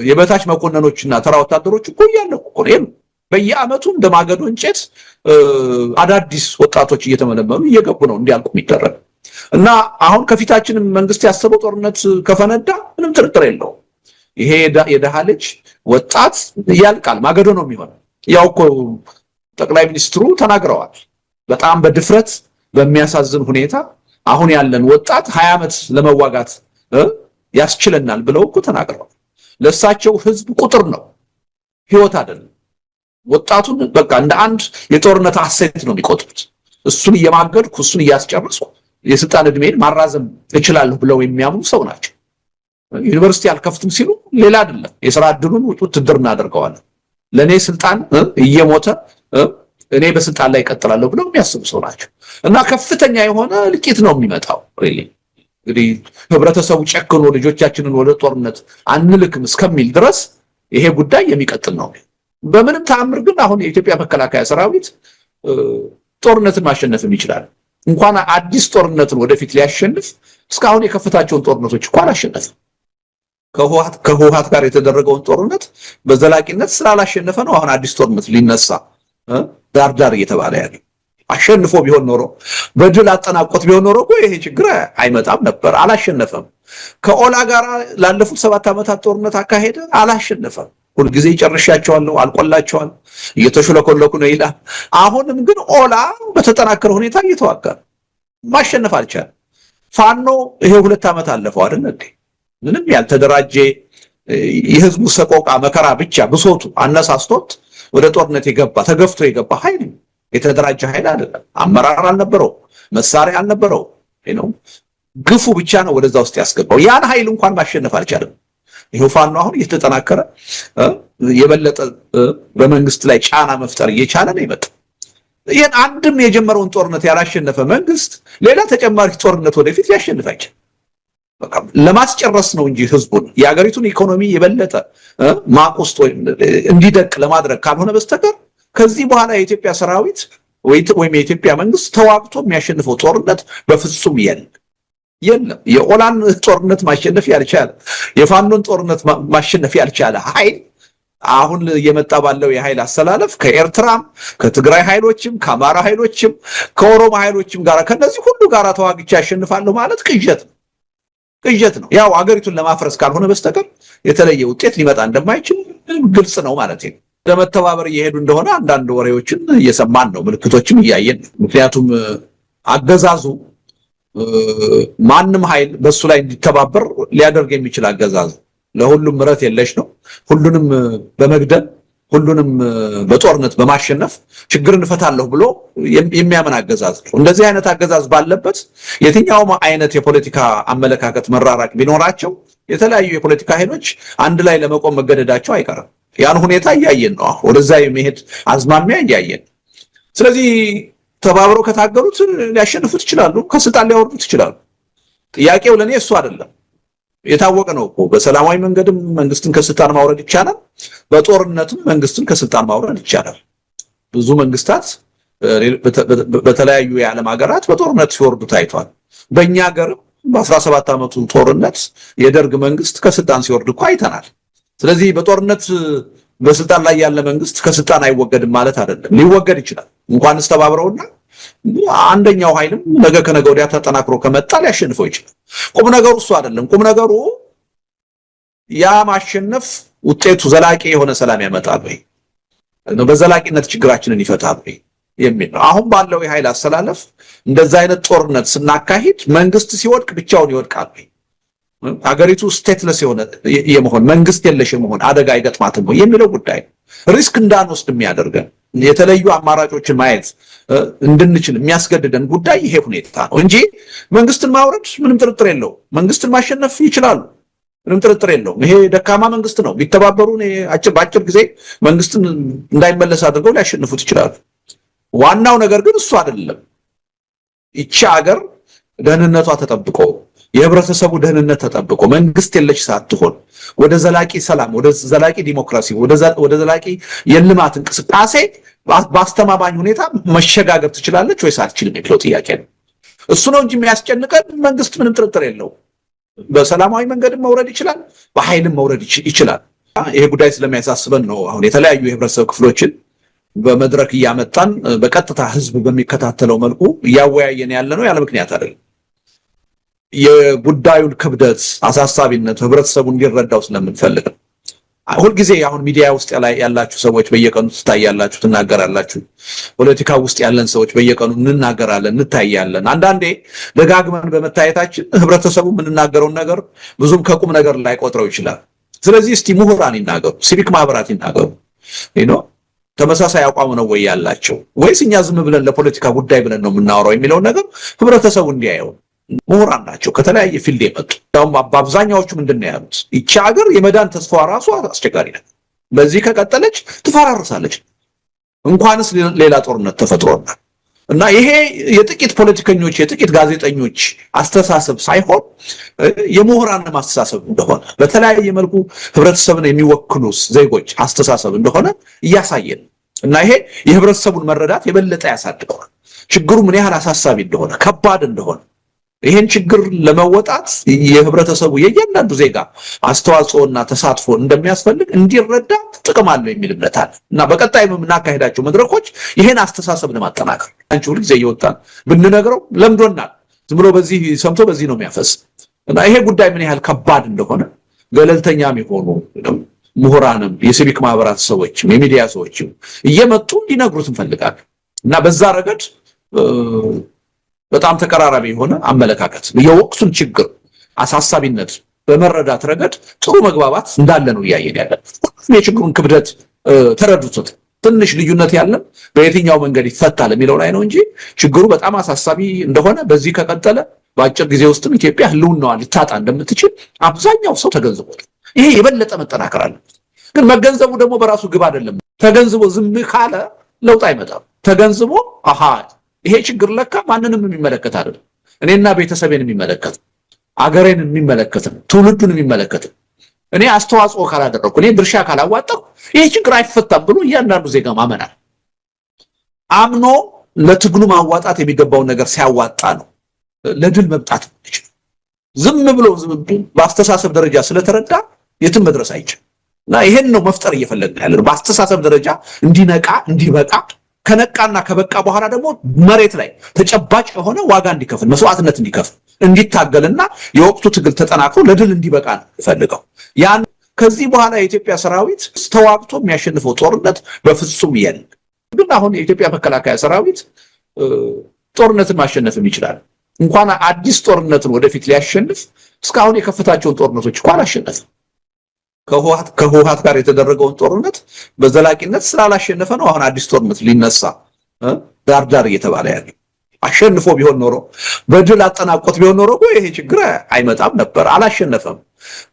የበታች መኮንኖችና ተራ ወታደሮች እኮ እያለቁ እኮ ነው። በየአመቱ እንደማገዶ እንጨት አዳዲስ ወጣቶች እየተመለመሉ እየገቡ ነው እንዲያልቁ የሚደረግ እና አሁን ከፊታችን መንግስት ያሰበው ጦርነት ከፈነዳ ምንም ጥርጥር የለውም ይሄ የደሃ ልጅ ወጣት ያልቃል፣ ማገዶ ነው የሚሆነው። ያው እኮ ጠቅላይ ሚኒስትሩ ተናግረዋል። በጣም በድፍረት በሚያሳዝን ሁኔታ አሁን ያለን ወጣት 20 ዓመት ለመዋጋት ያስችለናል ብለው እኮ ተናግረዋል። ለሳቸው ህዝብ ቁጥር ነው ህይወት አይደለም። ወጣቱን በቃ እንደ አንድ የጦርነት አሴት ነው የሚቆጥሩት። እሱን እየማገድኩ እሱን እያስጨረስኩ የስልጣን እድሜን ማራዘም እችላለሁ ብለው የሚያምኑ ሰው ናቸው። ዩኒቨርሲቲ አልከፍትም ሲሉ ሌላ አይደለም የሥራ ዕድሉን ውትድርና አድርገዋል። ለኔ ስልጣን እየሞተ እኔ በስልጣን ላይ እቀጥላለሁ ብለው የሚያስቡ ሰው ናቸው እና ከፍተኛ የሆነ ልቂት ነው የሚመጣው። እንግዲህ ህብረተሰቡ ጨክኖ ልጆቻችንን ወደ ጦርነት አንልክም እስከሚል ድረስ ይሄ ጉዳይ የሚቀጥል ነው። በምንም ተአምር ግን አሁን የኢትዮጵያ መከላከያ ሰራዊት ጦርነትን ማሸነፍም ይችላል። እንኳን አዲስ ጦርነትን ወደፊት ሊያሸንፍ እስካሁን የከፈታቸውን ጦርነቶች እንኳን አላሸነፈም። ከህወሓት ጋር የተደረገውን ጦርነት በዘላቂነት ስላላሸነፈ ነው አሁን አዲስ ጦርነት ሊነሳ ዳርዳር እየተባለ ያለው። አሸንፎ ቢሆን ኖሮ በድል አጠናቆት ቢሆን ኖሮ እኮ ይሄ ችግር አይመጣም ነበር። አላሸነፈም። ከኦላ ጋር ላለፉት 7 ዓመታት ጦርነት አካሄደ፣ አላሸነፈም። ሁልጊዜ ይጨርሻቸዋለሁ፣ አልቆላቸዋል፣ እየተሽለኮለኩ ነው ይላል። አሁንም ግን ኦላ በተጠናከረ ሁኔታ እየተዋጋ ማሸነፍ አልቻለም። ፋኖ ይሄ 2 ዓመት አለፈው አይደል እንዴ? ምንም ያልተደራጀ የህዝቡ ሰቆቃ መከራ ብቻ ብሶቱ አነሳስቶት ወደ ጦርነት የገባ ተገፍቶ የገባ ኃይል የተደራጀ ኃይል አይደለም። አመራር አልነበረው፣ መሳሪያ አልነበረው። ግፉ ብቻ ነው ወደዛ ውስጥ ያስገባው። ያን ኃይል እንኳን ማሸነፍ አልቻለም። ይሄው ፋኖ አሁን እየተጠናከረ የበለጠ በመንግስት ላይ ጫና መፍጠር እየቻለ ነው የመጣው ይሄን አንድም የጀመረውን ጦርነት ያላሸነፈ መንግስት ሌላ ተጨማሪ ጦርነት ወደፊት ሊያሸንፍ አይችልም። በቃ ለማስጨረስ ነው እንጂ ህዝቡን የሀገሪቱን ኢኮኖሚ የበለጠ ማቆስቶ እንዲደቅ ለማድረግ ካልሆነ በስተቀር ከዚህ በኋላ የኢትዮጵያ ሰራዊት ወይም የኢትዮጵያ መንግስት ተዋግቶ የሚያሸንፈው ጦርነት በፍጹም የለም። የኦላን ጦርነት ማሸነፍ ያልቻለ የፋኖን ጦርነት ማሸነፍ ያልቻለ ኃይል አሁን እየመጣ ባለው የኃይል አሰላለፍ ከኤርትራም ከትግራይ ኃይሎችም ከአማራ ኃይሎችም ከኦሮሞ ኃይሎችም ጋር ከነዚህ ሁሉ ጋር ተዋግቼ ያሸንፋለሁ ማለት ቅዠት ነው። ያው አገሪቱን ለማፍረስ ካልሆነ በስተቀር የተለየ ውጤት ሊመጣ እንደማይችል ግልጽ ነው ማለት ነው። ለመተባበር እየሄዱ እንደሆነ አንዳንድ ወሬዎችን እየሰማን ነው፣ ምልክቶችም እያየን ነው። ምክንያቱም አገዛዙ ማንም ኃይል በሱ ላይ እንዲተባበር ሊያደርግ የሚችል አገዛዝ ለሁሉም ምሕረት የለሽ ነው። ሁሉንም በመግደል ሁሉንም በጦርነት በማሸነፍ ችግር እንፈታለሁ ብሎ የሚያምን አገዛዝ ነው። እንደዚህ አይነት አገዛዝ ባለበት የትኛውም አይነት የፖለቲካ አመለካከት መራራቅ ቢኖራቸው የተለያዩ የፖለቲካ ኃይሎች አንድ ላይ ለመቆም መገደዳቸው አይቀርም። ያን ሁኔታ እያየን ነው። ወደዛ የመሄድ አዝማሚያ እያየን። ስለዚህ ተባብረው ከታገሉት ሊያሸንፉት ይችላሉ፣ ከስልጣን ሊያወርዱት ይችላሉ። ጥያቄው ለኔ እሱ አይደለም። የታወቀ ነው እኮ በሰላማዊ መንገድም መንግስትን ከስልጣን ማውረድ ይቻላል፣ በጦርነትም መንግስትን ከስልጣን ማውረድ ይቻላል። ብዙ መንግስታት በተለያዩ የዓለም ሀገራት በጦርነት ሲወርዱ ታይቷል። በእኛ ሀገርም በ17 ዓመቱ ጦርነት የደርግ መንግስት ከስልጣን ሲወርድ እኮ አይተናል። ስለዚህ በጦርነት በስልጣን ላይ ያለ መንግስት ከስልጣን አይወገድም ማለት አይደለም። ሊወገድ ይችላል። እንኳንስ ተባብረውና አንደኛው ኃይልም ነገ ከነገ ወዲያ ተጠናክሮ ከመጣ ሊያሸንፈው ይችላል። ቁም ነገሩ እሱ አይደለም። ቁም ነገሩ ያ ማሸነፍ ውጤቱ ዘላቂ የሆነ ሰላም ያመጣል ወይ፣ በዘላቂነት ችግራችንን ይፈታል ወይ የሚል ነው። አሁን ባለው የኃይል አሰላለፍ እንደዛ አይነት ጦርነት ስናካሂድ መንግስት ሲወድቅ ብቻውን ይወድቃል ወይ፣ ሀገሪቱ ስቴትለስ የመሆን መንግስት የለሽ የመሆን አደጋ አይገጥማትም ወይ የሚለው ጉዳይ ሪስክ እንዳንወስድ የሚያደርገን የተለዩ አማራጮችን ማየት እንድንችል የሚያስገድደን ጉዳይ ይሄ ሁኔታ ነው እንጂ መንግስትን ማውረድ ምንም ጥርጥር የለው። መንግስትን ማሸነፍ ይችላሉ፣ ምንም ጥርጥር የለውም። ይሄ ደካማ መንግስት ነው። ቢተባበሩ በአጭር ጊዜ መንግስትን እንዳይመለስ አድርገው ሊያሸንፉት ይችላሉ። ዋናው ነገር ግን እሱ አይደለም። ይቺ ሀገር ደህንነቷ ተጠብቆ የህብረተሰቡ ደህንነት ተጠብቆ መንግስት የለሽ ሳትሆን ወደ ዘላቂ ሰላም፣ ወደ ዘላቂ ዲሞክራሲ፣ ወደ ዘላቂ የልማት እንቅስቃሴ በአስተማማኝ ሁኔታ መሸጋገር ትችላለች ወይስ አትችልም የሚለው ጥያቄ ነው። እሱ ነው እንጂ የሚያስጨንቀን መንግስት ምንም ጥርጥር የለው በሰላማዊ መንገድም መውረድ ይችላል፣ በኃይልም መውረድ ይችላል። ይሄ ጉዳይ ስለሚያሳስበን ነው አሁን የተለያዩ የህብረተሰብ ክፍሎችን በመድረክ እያመጣን በቀጥታ ህዝብ በሚከታተለው መልኩ እያወያየን ያለ ነው። ያለ ምክንያት አይደለም። የጉዳዩን ክብደት አሳሳቢነት ህብረተሰቡ እንዲረዳው ስለምንፈልግ ነው። ሁልጊዜ አሁን ሚዲያ ውስጥ ያላችሁ ሰዎች በየቀኑ ትታያላችሁ፣ ትናገራላችሁ። ፖለቲካ ውስጥ ያለን ሰዎች በየቀኑ እንናገራለን፣ እንታያለን። አንዳንዴ ደጋግመን በመታየታችን ህብረተሰቡ የምንናገረውን ነገር ብዙም ከቁም ነገር ላይ ቆጥረው ይችላል። ስለዚህ እስቲ ምሁራን ይናገሩ፣ ሲቪክ ማህበራት ይናገሩ። ተመሳሳይ አቋም ነው ወይ ያላቸው ወይስ እኛ ዝም ብለን ለፖለቲካ ጉዳይ ብለን ነው የምናወራው የሚለውን ነገር ህብረተሰቡ እንዲያየው። ምሁራን ናቸው ከተለያየ ፊልድ የመጡ። በአብዛኛዎቹ ምንድን ነው ያሉት? ይቺ ሀገር የመዳን ተስፋዋ ራሷ አስቸጋሪ ነው። በዚህ ከቀጠለች ትፈራርሳለች፣ እንኳንስ ሌላ ጦርነት ተፈጥሮና እና ይሄ የጥቂት ፖለቲከኞች የጥቂት ጋዜጠኞች አስተሳሰብ ሳይሆን የምሁራን አስተሳሰብ እንደሆነ በተለያየ መልኩ ህብረተሰብን የሚወክሉ ዜጎች አስተሳሰብ እንደሆነ እያሳየን እና ይሄ የህብረተሰቡን መረዳት የበለጠ ያሳድገዋል። ችግሩ ምን ያህል አሳሳቢ እንደሆነ ከባድ እንደሆነ ይሄን ችግር ለመወጣት የህብረተሰቡ የእያንዳንዱ ዜጋ አስተዋጽኦና ተሳትፎ እንደሚያስፈልግ እንዲረዳ ጥቅም አለው የሚል እምነት አለ እና በቀጣይ የምናካሄዳቸው መድረኮች ይሄን አስተሳሰብ ለማጠናከር አንቺ ሁልጊዜ እየወጣን ብንነግረው ለምዶናል። ዝም ብሎ በዚህ ሰምቶ በዚህ ነው የሚያፈስ እና ይሄ ጉዳይ ምን ያህል ከባድ እንደሆነ ገለልተኛም የሆኑ ምሁራንም የሲቪክ ማህበራት ሰዎችም የሚዲያ ሰዎችም እየመጡ እንዲነግሩት እንፈልጋለን እና በዛ ረገድ በጣም ተቀራራቢ የሆነ አመለካከት የወቅቱን ችግር አሳሳቢነት በመረዳት ረገድ ጥሩ መግባባት እንዳለ ነው እያየን ያለን። የችግሩን ክብደት ተረዱት። ትንሽ ልዩነት ያለን በየትኛው መንገድ ይፈታል የሚለው ላይ ነው እንጂ ችግሩ በጣም አሳሳቢ እንደሆነ በዚህ ከቀጠለ በአጭር ጊዜ ውስጥም ኢትዮጵያ ህልውናዋን ልታጣ እንደምትችል አብዛኛው ሰው ተገንዝቧል። ይሄ የበለጠ መጠናከር አለበት። ግን መገንዘቡ ደግሞ በራሱ ግብ አይደለም። ተገንዝቦ ዝም ካለ ለውጥ አይመጣም። ተገንዝቦ አሃ ይሄ ችግር ለካ ማንንም የሚመለከት አይደለም፣ እኔና ቤተሰቤን የሚመለከት አገሬን የሚመለከት ትውልዱን የሚመለከት እኔ አስተዋጽኦ ካላደረኩ እኔ ድርሻ ካላዋጣሁ ይሄ ችግር አይፈታም ብሎ እያንዳንዱ ዜጋ ማመናል። አምኖ ለትግሉ ማዋጣት የሚገባውን ነገር ሲያዋጣ ነው ለድል መብጣት ይችላል። ዝም ብሎ በአስተሳሰብ ደረጃ ስለተረዳ የትም መድረስ አይችልም። እና ይሄን ነው መፍጠር እየፈለግን ያለነው። በአስተሳሰብ ደረጃ እንዲነቃ እንዲበቃ፣ ከነቃና ከበቃ በኋላ ደግሞ መሬት ላይ ተጨባጭ የሆነ ዋጋ እንዲከፍል፣ መስዋዕትነት እንዲከፍል፣ እንዲታገልና የወቅቱ ትግል ተጠናክሮ ለድል እንዲበቃ ነው ፈልገው። ያን ከዚህ በኋላ የኢትዮጵያ ሰራዊት ተዋግቶ የሚያሸንፈው ጦርነት በፍጹም የለም። ግን አሁን የኢትዮጵያ መከላከያ ሰራዊት ጦርነትን ማሸነፍም ይችላል። እንኳን አዲስ ጦርነትን ወደፊት ሊያሸንፍ እስካሁን የከፈታቸውን ጦርነቶች እንኳን አሸነፈ። ከህወሓት ጋር የተደረገውን ጦርነት በዘላቂነት ስላላሸነፈ ነው አሁን አዲስ ጦርነት ሊነሳ ዳርዳር እየተባለ ያለው። አሸንፎ ቢሆን ኖሮ በድል አጠናቆት ቢሆን ኖሮ ይሄ ችግር አይመጣም ነበር። አላሸነፈም።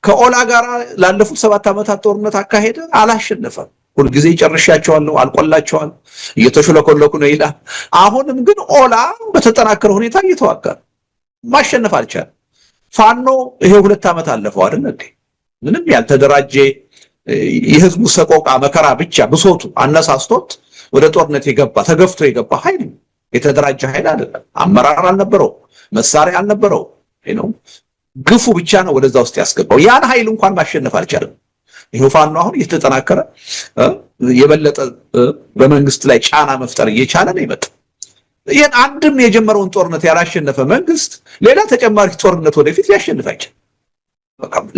ከኦላ ጋር ላለፉት 7 ዓመታት ጦርነት አካሄደ፣ አላሸነፈም። ሁልጊዜ ጨርሻቸዋለሁ፣ አልቆላቸዋል፣ እየተሽለኮለኩ ነው ይላል። አሁንም ግን ኦላ በተጠናከረ ሁኔታ እየተዋጋ ማሸነፍ አልቻለም። ፋኖ ይሄ 2 ዓመት አለፈው አይደል እንዴ? ምንም ያልተደራጀ የህዝቡ ሰቆቃ መከራ ብቻ ብሶቱ አነሳስቶት ወደ ጦርነት የገባ ተገፍቶ የገባ ኃይል የተደራጀ ኃይል አይደለም። አመራር አልነበረው፣ መሳሪያ አልነበረው። ግፉ ብቻ ነው ወደዛ ውስጥ ያስገባው። ያን ኃይል እንኳን ማሸነፍ አልቻለም። ይሄው ፋኖ አሁን እየተጠናከረ የበለጠ በመንግስት ላይ ጫና መፍጠር እየቻለ ነው ይመጣ። ይሄን አንድም የጀመረውን ጦርነት ያላሸነፈ መንግስት ሌላ ተጨማሪ ጦርነት ወደፊት ሊያሸንፍ አይችልም።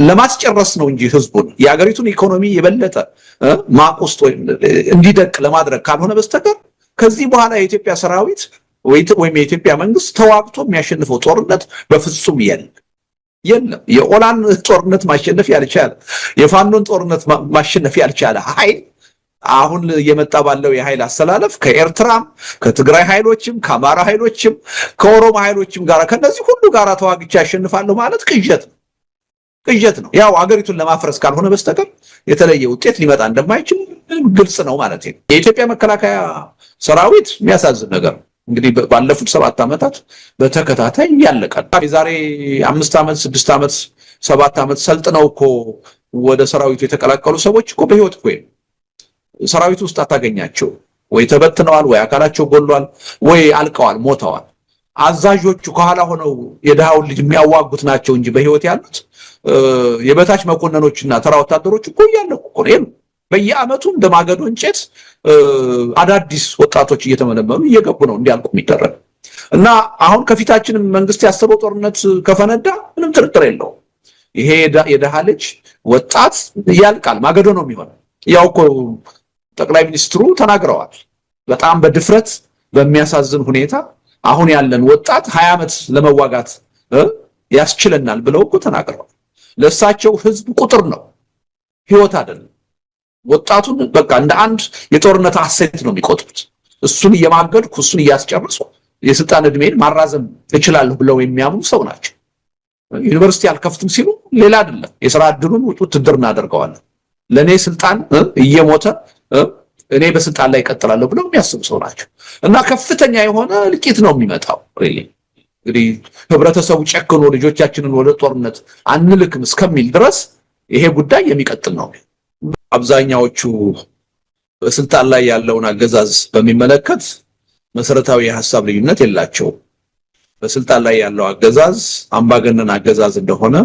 ለማስጨረስ ነው እንጂ ህዝቡን የሀገሪቱን ኢኮኖሚ የበለጠ ማቆስቶ እንዲደቅ ለማድረግ ካልሆነ በስተቀር ከዚህ በኋላ የኢትዮጵያ ሰራዊት ወይም የኢትዮጵያ መንግስት ተዋግቶ የሚያሸንፈው ጦርነት በፍጹም የለም። የኦላን ጦርነት ማሸነፍ ያልቻለ፣ የፋኖን ጦርነት ማሸነፍ ያልቻለ ኃይል አሁን እየመጣ ባለው የኃይል አሰላለፍ ከኤርትራም ከትግራይ ኃይሎችም ከአማራ ኃይሎችም ከኦሮሞ ኃይሎችም ጋር ከነዚህ ሁሉ ጋር ተዋግቼ ያሸንፋለሁ ማለት ቅዠት ነው። ያው አገሪቱን ለማፍረስ ካልሆነ በስተቀር የተለየ ውጤት ሊመጣ እንደማይችል ግልጽ ነው ማለት ነው። የኢትዮጵያ መከላከያ ሰራዊት የሚያሳዝን ነገር ነው። እንግዲህ ባለፉት 7 ዓመታት በተከታታይ ያለቀል። የዛሬ 5 ዓመት 6 ዓመት 7 ዓመት ሰልጥነው እኮ ወደ ሰራዊቱ የተቀላቀሉ ሰዎች እኮ በህይወት እኮ ሰራዊቱ ውስጥ አታገኛቸው። ወይ ተበትነዋል፣ ወይ አካላቸው ጎሏል፣ ወይ አልቀዋል፣ ሞተዋል። አዛዦቹ ከኋላ ሆነው የድሃውን ልጅ የሚያዋጉት ናቸው እንጂ በህይወት ያሉት የበታች መኮንኖችና ተራ ወታደሮች እኮ ያለቁ እኮ ነው። በየአመቱ እንደማገዶ እንጨት አዳዲስ ወጣቶች እየተመለመሉ እየገቡ ነው እንዲያልቁ የሚደረግ እና አሁን ከፊታችን መንግስት ያሰበው ጦርነት ከፈነዳ ምንም ጥርጥር የለውም። ይሄ የድሃ ልጅ ወጣት ያልቃል፣ ማገዶ ነው የሚሆነው። ያው እኮ ጠቅላይ ሚኒስትሩ ተናግረዋል። በጣም በድፍረት በሚያሳዝን ሁኔታ አሁን ያለን ወጣት 20 ዓመት ለመዋጋት ያስችለናል ብለው እኮ ተናግረዋል። ለእሳቸው ህዝብ ቁጥር ነው፣ ህይወት አይደለም። ወጣቱን በቃ እንደ አንድ የጦርነት አሴት ነው የሚቆጥሩት። እሱን እየማገድኩ እሱን እያስጨረሱ የስልጣን እድሜን ማራዘም እችላለሁ ብለው የሚያምኑ ሰው ናቸው። ዩኒቨርሲቲ አልከፍትም ሲሉ ሌላ አይደለም፣ የሥራ ዕድሉን ውትድርና አድርገዋል። ለኔ ስልጣን እየሞተ እኔ በስልጣን ላይ እቀጥላለሁ ብለው የሚያስቡ ሰው ናቸው እና ከፍተኛ የሆነ ልቂት ነው የሚመጣው። እንግዲህ ህብረተሰቡ ጨክኖ ልጆቻችንን ወደ ጦርነት አንልክም እስከሚል ድረስ ይሄ ጉዳይ የሚቀጥል ነው። አብዛኛዎቹ በስልጣን ላይ ያለውን አገዛዝ በሚመለከት መሰረታዊ የሐሳብ ልዩነት የላቸውም። በስልጣን ላይ ያለው አገዛዝ አምባገነን አገዛዝ እንደሆነ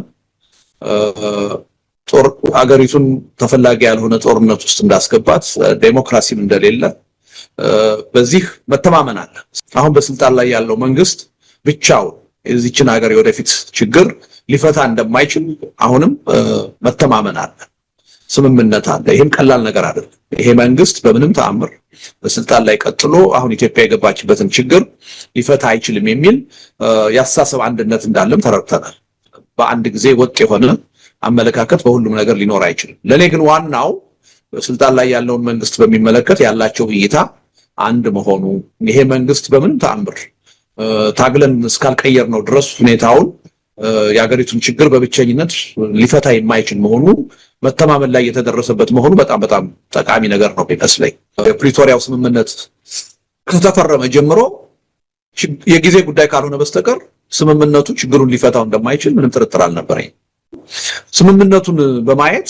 አገሪቱን ተፈላጊ ያልሆነ ጦርነት ውስጥ እንዳስገባት ዴሞክራሲም እንደሌለ በዚህ መተማመን አለ። አሁን በስልጣን ላይ ያለው መንግስት ብቻውን የዚችን ሀገር የወደፊት ችግር ሊፈታ እንደማይችል አሁንም መተማመን አለ፣ ስምምነት አለ። ይሄም ቀላል ነገር አይደለም። ይሄ መንግስት በምንም ተአምር በስልጣን ላይ ቀጥሎ አሁን ኢትዮጵያ የገባችበትን ችግር ሊፈታ አይችልም የሚል ያሳሰብ አንድነት እንዳለም ተረድተናል። በአንድ ጊዜ ወጥ የሆነ አመለካከት በሁሉም ነገር ሊኖር አይችልም። ለኔ ግን ዋናው በስልጣን ላይ ያለውን መንግስት በሚመለከት ያላቸው እይታ አንድ መሆኑ፣ ይሄ መንግስት በምንም ተአምር ታግለን እስካልቀየር ነው ድረስ ሁኔታውን የሀገሪቱን ችግር በብቸኝነት ሊፈታ የማይችል መሆኑ መተማመን ላይ የተደረሰበት መሆኑ በጣም ጠቃሚ ነገር ነው የሚመስለኝ። የፕሪቶሪያው ስምምነት ከተፈረመ ጀምሮ የጊዜ ጉዳይ ካልሆነ በስተቀር ስምምነቱ ችግሩን ሊፈታው እንደማይችል ምንም ጥርጥር አልነበረኝ። ስምምነቱን በማየት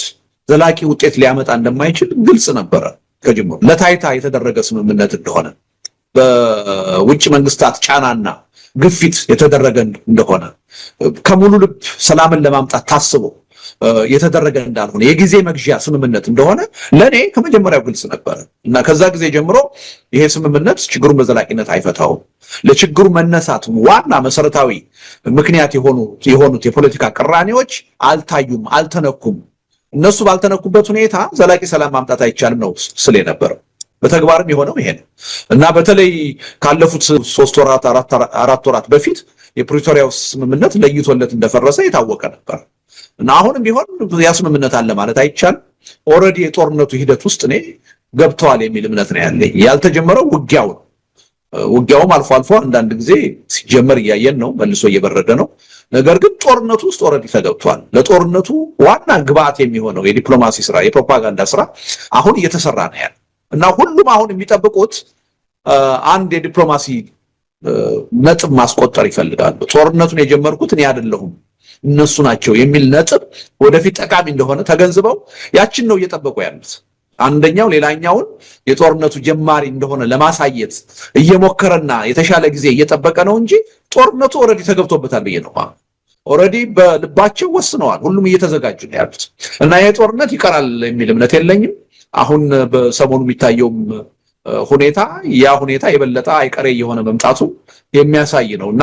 ዘላቂ ውጤት ሊያመጣ እንደማይችል ግልጽ ነበረ ከጅምሩ። ለታይታ የተደረገ ስምምነት እንደሆነ በውጭ መንግስታት ጫናና ግፊት የተደረገ እንደሆነ ከሙሉ ልብ ሰላምን ለማምጣት ታስቦ የተደረገ እንዳልሆነ የጊዜ መግዣ ስምምነት እንደሆነ ለኔ ከመጀመሪያው ግልጽ ነበር እና ከዛ ጊዜ ጀምሮ ይሄ ስምምነት ችግሩን በዘላቂነት አይፈታውም። ለችግሩ መነሳት ዋና መሰረታዊ ምክንያት የሆኑት የፖለቲካ ቅራኔዎች አልታዩም፣ አልተነኩም። እነሱ ባልተነኩበት ሁኔታ ዘላቂ ሰላም ማምጣት አይቻልም ነው ስለ ነበር። በተግባርም የሆነው ይሄ ነው እና በተለይ ካለፉት 3 ወራት 4 ወራት በፊት የፕሪቶሪያው ስምምነት ለይቶለት እንደፈረሰ የታወቀ ነበር እና አሁንም ቢሆን ያ ስምምነት አለ ማለት አይቻልም። ኦሬዲ የጦርነቱ ሂደት ውስጥ እኔ ገብተዋል የሚል እምነት ነው ያለኝ። ያልተጀመረው ውጊያው ነው። ውጊያውም አልፎ አልፎ አንዳንድ ጊዜ ሲጀመር እያየን ነው፣ መልሶ እየበረደ ነው። ነገር ግን ጦርነቱ ውስጥ ኦሬዲ ተገብቷል። ለጦርነቱ ዋና ግብአት የሚሆነው የዲፕሎማሲ ስራ፣ የፕሮፓጋንዳ ስራ አሁን እየተሰራ ነው ያለ እና ሁሉም አሁን የሚጠብቁት አንድ የዲፕሎማሲ ነጥብ ማስቆጠር ይፈልጋሉ። ጦርነቱን የጀመርኩት እኔ አይደለሁም እነሱ ናቸው የሚል ነጥብ ወደፊት ጠቃሚ እንደሆነ ተገንዝበው ያችን ነው እየጠበቁ ያሉት። አንደኛው ሌላኛውን የጦርነቱ ጀማሪ እንደሆነ ለማሳየት እየሞከረና የተሻለ ጊዜ እየጠበቀ ነው እንጂ ጦርነቱ ኦሬዲ ተገብቶበታል ብዬ ነው። ኦሬዲ በልባቸው ወስነዋል። ሁሉም እየተዘጋጁ ነው ያሉት እና ይሄ ጦርነት ይቀራል የሚል እምነት የለኝም። አሁን በሰሞኑ የሚታየውም ሁኔታ ያ ሁኔታ የበለጠ አይቀሬ የሆነ መምጣቱ የሚያሳይ ነው እና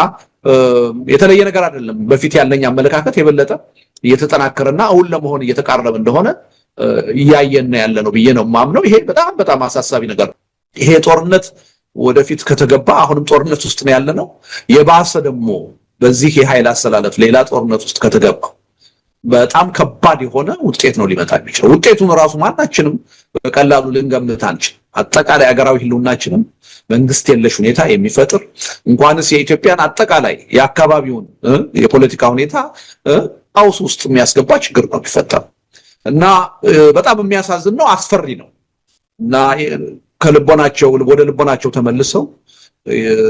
የተለየ ነገር አይደለም። በፊት ያለኝ አመለካከት የበለጠ እየተጠናከረና አሁን ለመሆን እየተቃረበ እንደሆነ እያየን ያለ ነው ብዬ ነው የማምነው። ይሄ በጣም አሳሳቢ ነገር ነው። ይሄ ጦርነት ወደፊት ከተገባ አሁንም ጦርነት ውስጥ ነው ያለ ነው። የባሰ ደግሞ በዚህ የኃይል አሰላለፍ ሌላ ጦርነት ውስጥ ከተገባ በጣም ከባድ የሆነ ውጤት ነው ሊመጣ የሚችለው። ውጤቱን ራሱ ማናችንም በቀላሉ ልንገምት አንችልም። አጠቃላይ ሀገራዊ ህልውናችንም መንግስት የለሽ ሁኔታ የሚፈጥር እንኳንስ የኢትዮጵያን አጠቃላይ የአካባቢውን የፖለቲካ ሁኔታ ቀውስ ውስጥ የሚያስገባ ችግር ነው የሚፈጠር እና በጣም የሚያሳዝን ነው፣ አስፈሪ ነው እና ወደ ልቦናቸው ተመልሰው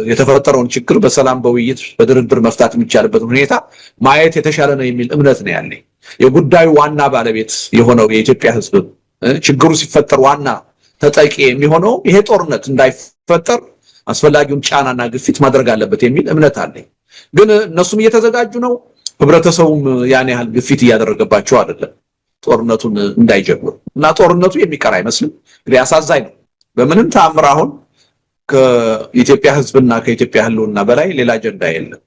የተፈጠረውን ችግር በሰላም በውይይት በድርድር መፍታት የሚቻልበት ሁኔታ ማየት የተሻለ ነው የሚል እምነት ነው ያለኝ። የጉዳዩ ዋና ባለቤት የሆነው የኢትዮጵያ ህዝብ ችግሩ ሲፈጠር ዋና ተጠቂ የሚሆነው ይሄ ጦርነት እንዳይፈጠር አስፈላጊውን ጫናና ግፊት ማድረግ አለበት የሚል እምነት አለኝ። ግን እነሱም እየተዘጋጁ ነው፣ ህብረተሰቡም ያን ያህል ግፊት እያደረገባቸው አይደለም ጦርነቱን እንዳይጀምሩ እና ጦርነቱ የሚቀር አይመስልም። እንግዲህ አሳዛኝ ነው። በምንም ተአምር አሁን ከኢትዮጵያ ህዝብና ከኢትዮጵያ ህልውና በላይ ሌላ አጀንዳ የለም።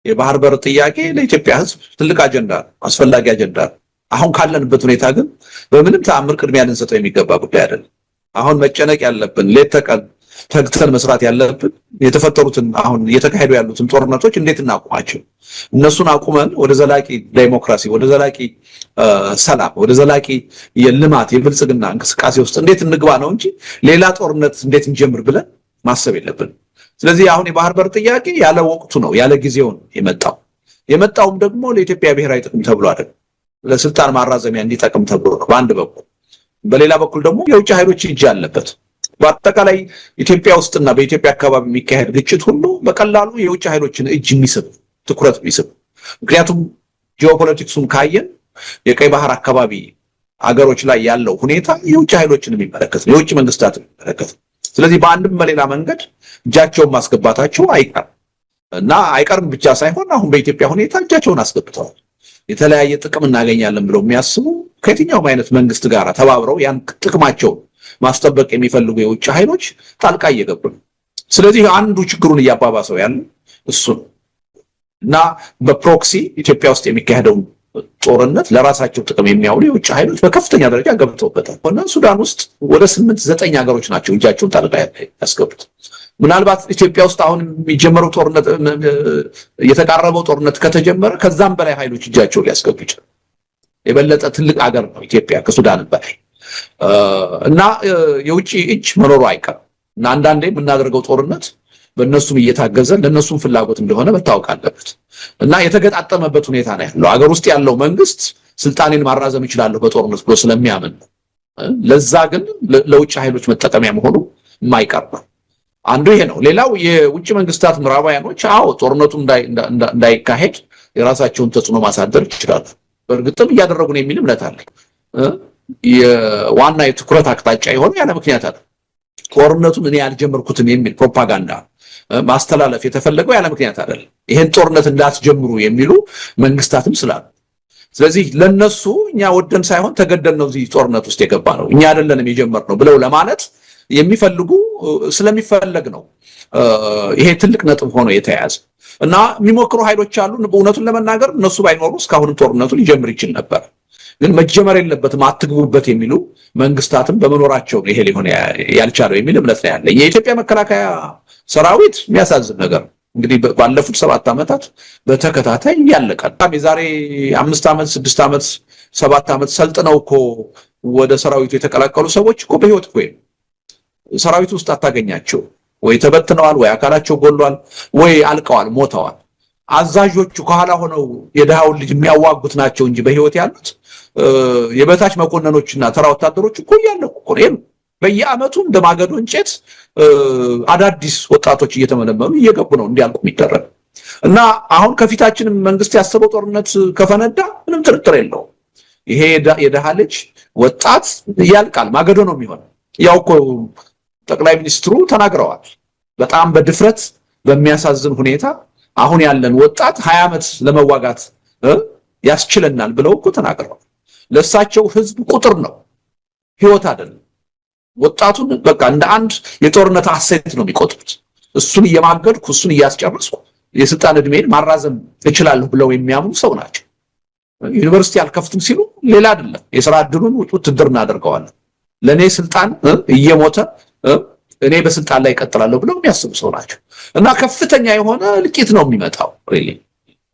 የባህር በር ጥያቄ ለኢትዮጵያ ህዝብ ትልቅ አጀንዳ ነው፣ አስፈላጊ አጀንዳ ነው። አሁን ካለንበት ሁኔታ ግን በምንም ተአምር ቅድሚያ ልንሰጠው የሚገባ ጉዳይ አይደለም። አሁን መጨነቅ ያለብን ሌት ተቀን ተግተን መስራት ያለብን የተፈጠሩትን አሁን እየተካሄዱ ያሉትን ጦርነቶች እንዴት እናቁማቸው፣ እነሱን አቁመን ወደ ዘላቂ ዴሞክራሲ፣ ወደ ዘላቂ ሰላም፣ ወደ ዘላቂ የልማት የብልጽግና እንቅስቃሴ ውስጥ እንዴት እንግባ ነው እንጂ ሌላ ጦርነት እንዴት እንጀምር ብለን ማሰብ የለብንም። ስለዚህ አሁን የባህር በር ጥያቄ ያለ ወቅቱ ነው ያለ ጊዜው ነው የመጣውም ደግሞ ለኢትዮጵያ ብሔራዊ ጥቅም ተብሎ አይደለም፣ ለስልጣን ማራዘሚያ እንዲጠቅም ተብሎ ነው በአንድ በኩል። በሌላ በኩል ደግሞ የውጭ ኃይሎች እጅ አለበት። በአጠቃላይ ኢትዮጵያ ውስጥና በኢትዮጵያ አካባቢ የሚካሄድ ግጭት ሁሉ በቀላሉ የውጭ ኃይሎችን እጅ የሚስብ ትኩረት የሚስብ፣ ምክንያቱም ጂኦፖለቲክሱን ካየን የቀይ ባህር አካባቢ አገሮች ላይ ያለው ሁኔታ የውጭ ኃይሎችን የሚመለከት ነው፣ የውጭ መንግስታትን የሚመለከት ነው። ስለዚህ በአንድም በሌላ መንገድ እጃቸውን ማስገባታቸው አይቀርም እና አይቀርም ብቻ ሳይሆን አሁን በኢትዮጵያ ሁኔታ እጃቸውን አስገብተዋል። የተለያየ ጥቅም እናገኛለን ብለው የሚያስቡ ከየትኛውም አይነት መንግስት ጋር ተባብረው ያን ጥቅማቸውን ማስጠበቅ የሚፈልጉ የውጭ ኃይሎች ጣልቃ እየገቡ ነው። ስለዚህ አንዱ ችግሩን እያባባሰው ያለ እሱ ነው እና በፕሮክሲ ኢትዮጵያ ውስጥ የሚካሄደውን ጦርነት ለራሳቸው ጥቅም የሚያውሉ የውጭ ኃይሎች በከፍተኛ ደረጃ ገብተውበታል። እና ሱዳን ውስጥ ወደ 8-9 ሀገሮች ናቸው እጃቸውን ጣልቃ ያስገቡት። ምናልባት ኢትዮጵያ ውስጥ አሁን የሚጀመረው ጦርነት የተቃረበው ጦርነት ከተጀመረ ከዛም በላይ ኃይሎች እጃቸውን ሊያስገቡ ይችላል። የበለጠ ትልቅ ሀገር ነው ኢትዮጵያ ከሱዳን በላይ እና የውጭ እጅ መኖሩ አይቀርም እና አንዳንዴ የምናደርገው ጦርነት በእነሱም እየታገዘ ለእነሱም ፍላጎት እንደሆነ መታወቅ አለበት። እና የተገጣጠመበት ሁኔታ ነው ያለው። ሀገር ውስጥ ያለው መንግስት ስልጣኔን ማራዘም ይችላል በጦርነት ብሎ ስለሚያምን ለዛ ግን ለውጭ ኃይሎች መጠቀሚያ መሆኑ የማይቀር ነው። አንዱ ይሄ ነው። ሌላው የውጭ መንግስታት ምዕራባውያኖች ጦርነቱ እንዳይካሄድ የራሳቸውን ተጽዕኖ ማሳደር ይችላሉ። በእርግጥም እያደረጉ ነው የሚል እምነት አለ። የዋና የትኩረት አቅጣጫ የሆነ ያለ ምክንያት አለ። ጦርነቱን እኔ ያልጀመርኩትም የሚል ፕሮፓጋንዳ ማስተላለፍ የተፈለገው ያለ ምክንያት አይደለም። ይሄን ጦርነት እንዳትጀምሩ የሚሉ መንግስታትም ስላሉ፣ ስለዚህ ለነሱ እኛ ወደን ሳይሆን ተገደን ነው እዚህ ጦርነት ውስጥ የገባ ነው እኛ አይደለንም የጀመርነው ብለው ለማለት የሚፈልጉ ስለሚፈለግ ነው ይሄ ትልቅ ነጥብ ሆኖ የተያዘ እና የሚሞክሩ ኃይሎች አሉ። በእውነቱን ለመናገር እነሱ ባይኖሩ እስካሁን ጦርነቱ ሊጀምር ይችል ነበር። ግን መጀመር የለበትም አትግቡበት የሚሉ መንግስታትም በመኖራቸው ይሄ ሊሆን ያልቻለው የሚል እምነት ነው ያለኝ። የኢትዮጵያ መከላከያ ሰራዊት የሚያሳዝን ነገር እንግዲህ ባለፉት 7 ዓመታት በተከታታይ ያለቀ የዛሬ 5 ዓመት 6 ዓመት 7 ዓመት ሰልጥነው እኮ ወደ ሰራዊቱ የተቀላቀሉ ሰዎች እኮ በህይወት እኮ ሰራዊቱ ውስጥ አታገኛቸው። ወይ ተበትነዋል፣ ወይ አካላቸው ጎሏል፣ ወይ አልቀዋል፣ ሞተዋል። አዛዦቹ ከኋላ ሆነው የደሃውን ልጅ የሚያዋጉት ናቸው እንጂ በህይወት ያሉት የበታች መኮንኖችና ተራ ወታደሮች እኮ ያለቁ እኮ ነው። በየአመቱ እንደማገዶ እንጨት አዳዲስ ወጣቶች እየተመለመሉ እየገቡ ነው እንዲያልቁ የሚደረግ እና አሁን ከፊታችን መንግስት ያሰበው ጦርነት ከፈነዳ ምንም ጥርጥር የለውም ይሄ የደሃ ልጅ ወጣት ያልቃል፣ ማገዶ ነው የሚሆነው። ያው እኮ ጠቅላይ ሚኒስትሩ ተናግረዋል። በጣም በድፍረት በሚያሳዝን ሁኔታ አሁን ያለን ወጣት 20 ዓመት ለመዋጋት ያስችለናል ብለው እኮ ተናግረዋል። ለሳቸው ህዝብ ቁጥር ነው ህይወት አይደለም። ወጣቱን በቃ እንደ አንድ የጦርነት አሴት ነው የሚቆጥሩት። እሱን እየማገድኩ እሱን እያስጨረስኩ የስልጣን እድሜን ማራዘም እችላለሁ ብለው የሚያምኑ ሰው ናቸው። ዩኒቨርሲቲ አልከፍትም ሲሉ ሌላ አይደለም የሥራ ዕድሉን ውትድርና አድርገዋለን። ለኔ ስልጣን እየሞተ እኔ በስልጣን ላይ እቀጥላለሁ ብለው የሚያስቡ ሰው ናቸው እና ከፍተኛ የሆነ ልቂት ነው የሚመጣው።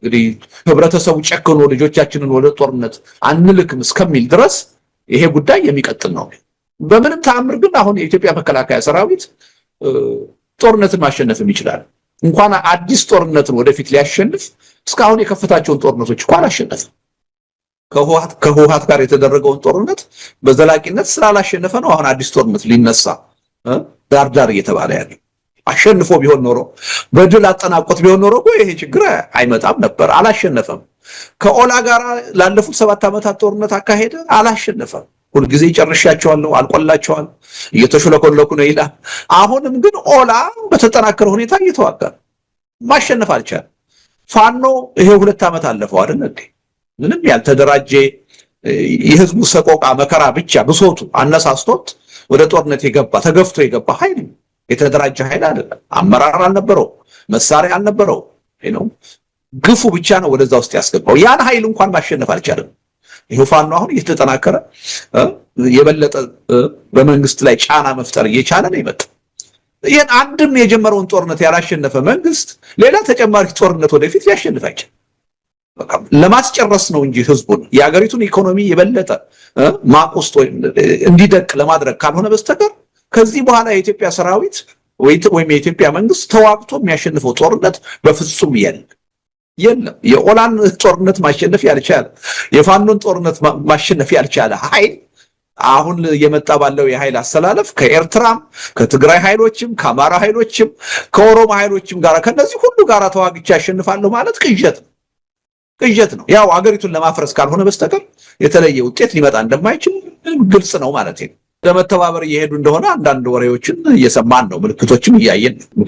እንግዲህ ህብረተሰቡ ጨክኖ ልጆቻችንን ወደ ጦርነት አንልክም እስከሚል ድረስ ይሄ ጉዳይ የሚቀጥል ነው። በምንም ተአምር ግን አሁን የኢትዮጵያ መከላከያ ሰራዊት ጦርነትን ማሸነፍም ይችላል። እንኳን አዲስ ጦርነትን ወደፊት ሊያሸንፍ እስካሁን የከፈታቸውን ጦርነቶች እንኳን አሸነፈ። ከህወሓት ጋር የተደረገውን ጦርነት በዘላቂነት ስላላሸነፈ ነው አሁን አዲስ ጦርነት ሊነሳ ዳርዳር እየተባለ ያለ። አሸንፎ ቢሆን ኖሮ በድል አጠናቆት ቢሆን ኖሮ ይሄ ችግር አይመጣም ነበር። አላሸነፈም። ከኦላ ጋር ላለፉት 7 ዓመታት ጦርነት አካሄደ፣ አላሸነፈም። ሁልጊዜ ጨርሻቸዋለሁ፣ አልቆላቸዋል፣ እየተሽለኮለኩ ነው ይላል። አሁንም ግን ኦላ በተጠናከረ ሁኔታ እየተዋጋ ማሸነፍ አልቻለም። ፋኖ ይሄ 2 ዓመት አለፈው አይደል እንዴ? ምንም ያልተደራጀ የህዝቡ ሰቆቃ መከራ ብቻ ብሶቱ አነሳስቶት ወደ ጦርነት የገባ ተገፍቶ የገባ ኃይል የተደራጀ ኃይል አይደለም። አመራር አልነበረው፣ መሳሪያ አልነበረው። ግፉ ብቻ ነው ወደዛ ውስጥ ያስገባው። ያን ኃይል እንኳን ማሸነፍ አልቻለም። ይሄ ፋኖ አሁን እየተጠናከረ የበለጠ በመንግስት ላይ ጫና መፍጠር እየቻለ ነው የመጣው። ይሄን አንድም የጀመረውን ጦርነት ያላሸነፈ መንግስት ሌላ ተጨማሪ ጦርነት ወደፊት ሊያሸንፍ አይችልም። በቃ ለማስጨረስ ነው እንጂ ህዝቡን የሀገሪቱን ኢኮኖሚ የበለጠ ማቆስቶ እንዲደቅ ለማድረግ ካልሆነ በስተቀር ከዚህ በኋላ የኢትዮጵያ ሰራዊት ወይም የኢትዮጵያ መንግስት ተዋግቶ የሚያሸንፈው ጦርነት በፍጹም የለም። የኦላን ጦርነት ማሸነፍ ያልቻለ የፋኖን ጦርነት ማሸነፍ ያልቻለ ኃይል አሁን የመጣ ባለው የኃይል አሰላለፍ ከኤርትራም ከትግራይ ኃይሎችም ከአማራ ኃይሎችም ከኦሮሞ ኃይሎችም ጋር ከነዚህ ሁሉ ጋር ተዋግቼ ያሸንፋለሁ ማለት ቅዠት ነው። ያው አገሪቱን ለማፍረስ ካልሆነ በስተቀር የተለየ ውጤት ሊመጣ እንደማይችል ግልጽ ነው ማለት ነው። ለመተባበር እየሄዱ እንደሆነ አንዳንድ ወሬዎችን እየሰማን ነው፣ ምልክቶችም እያየን ነው።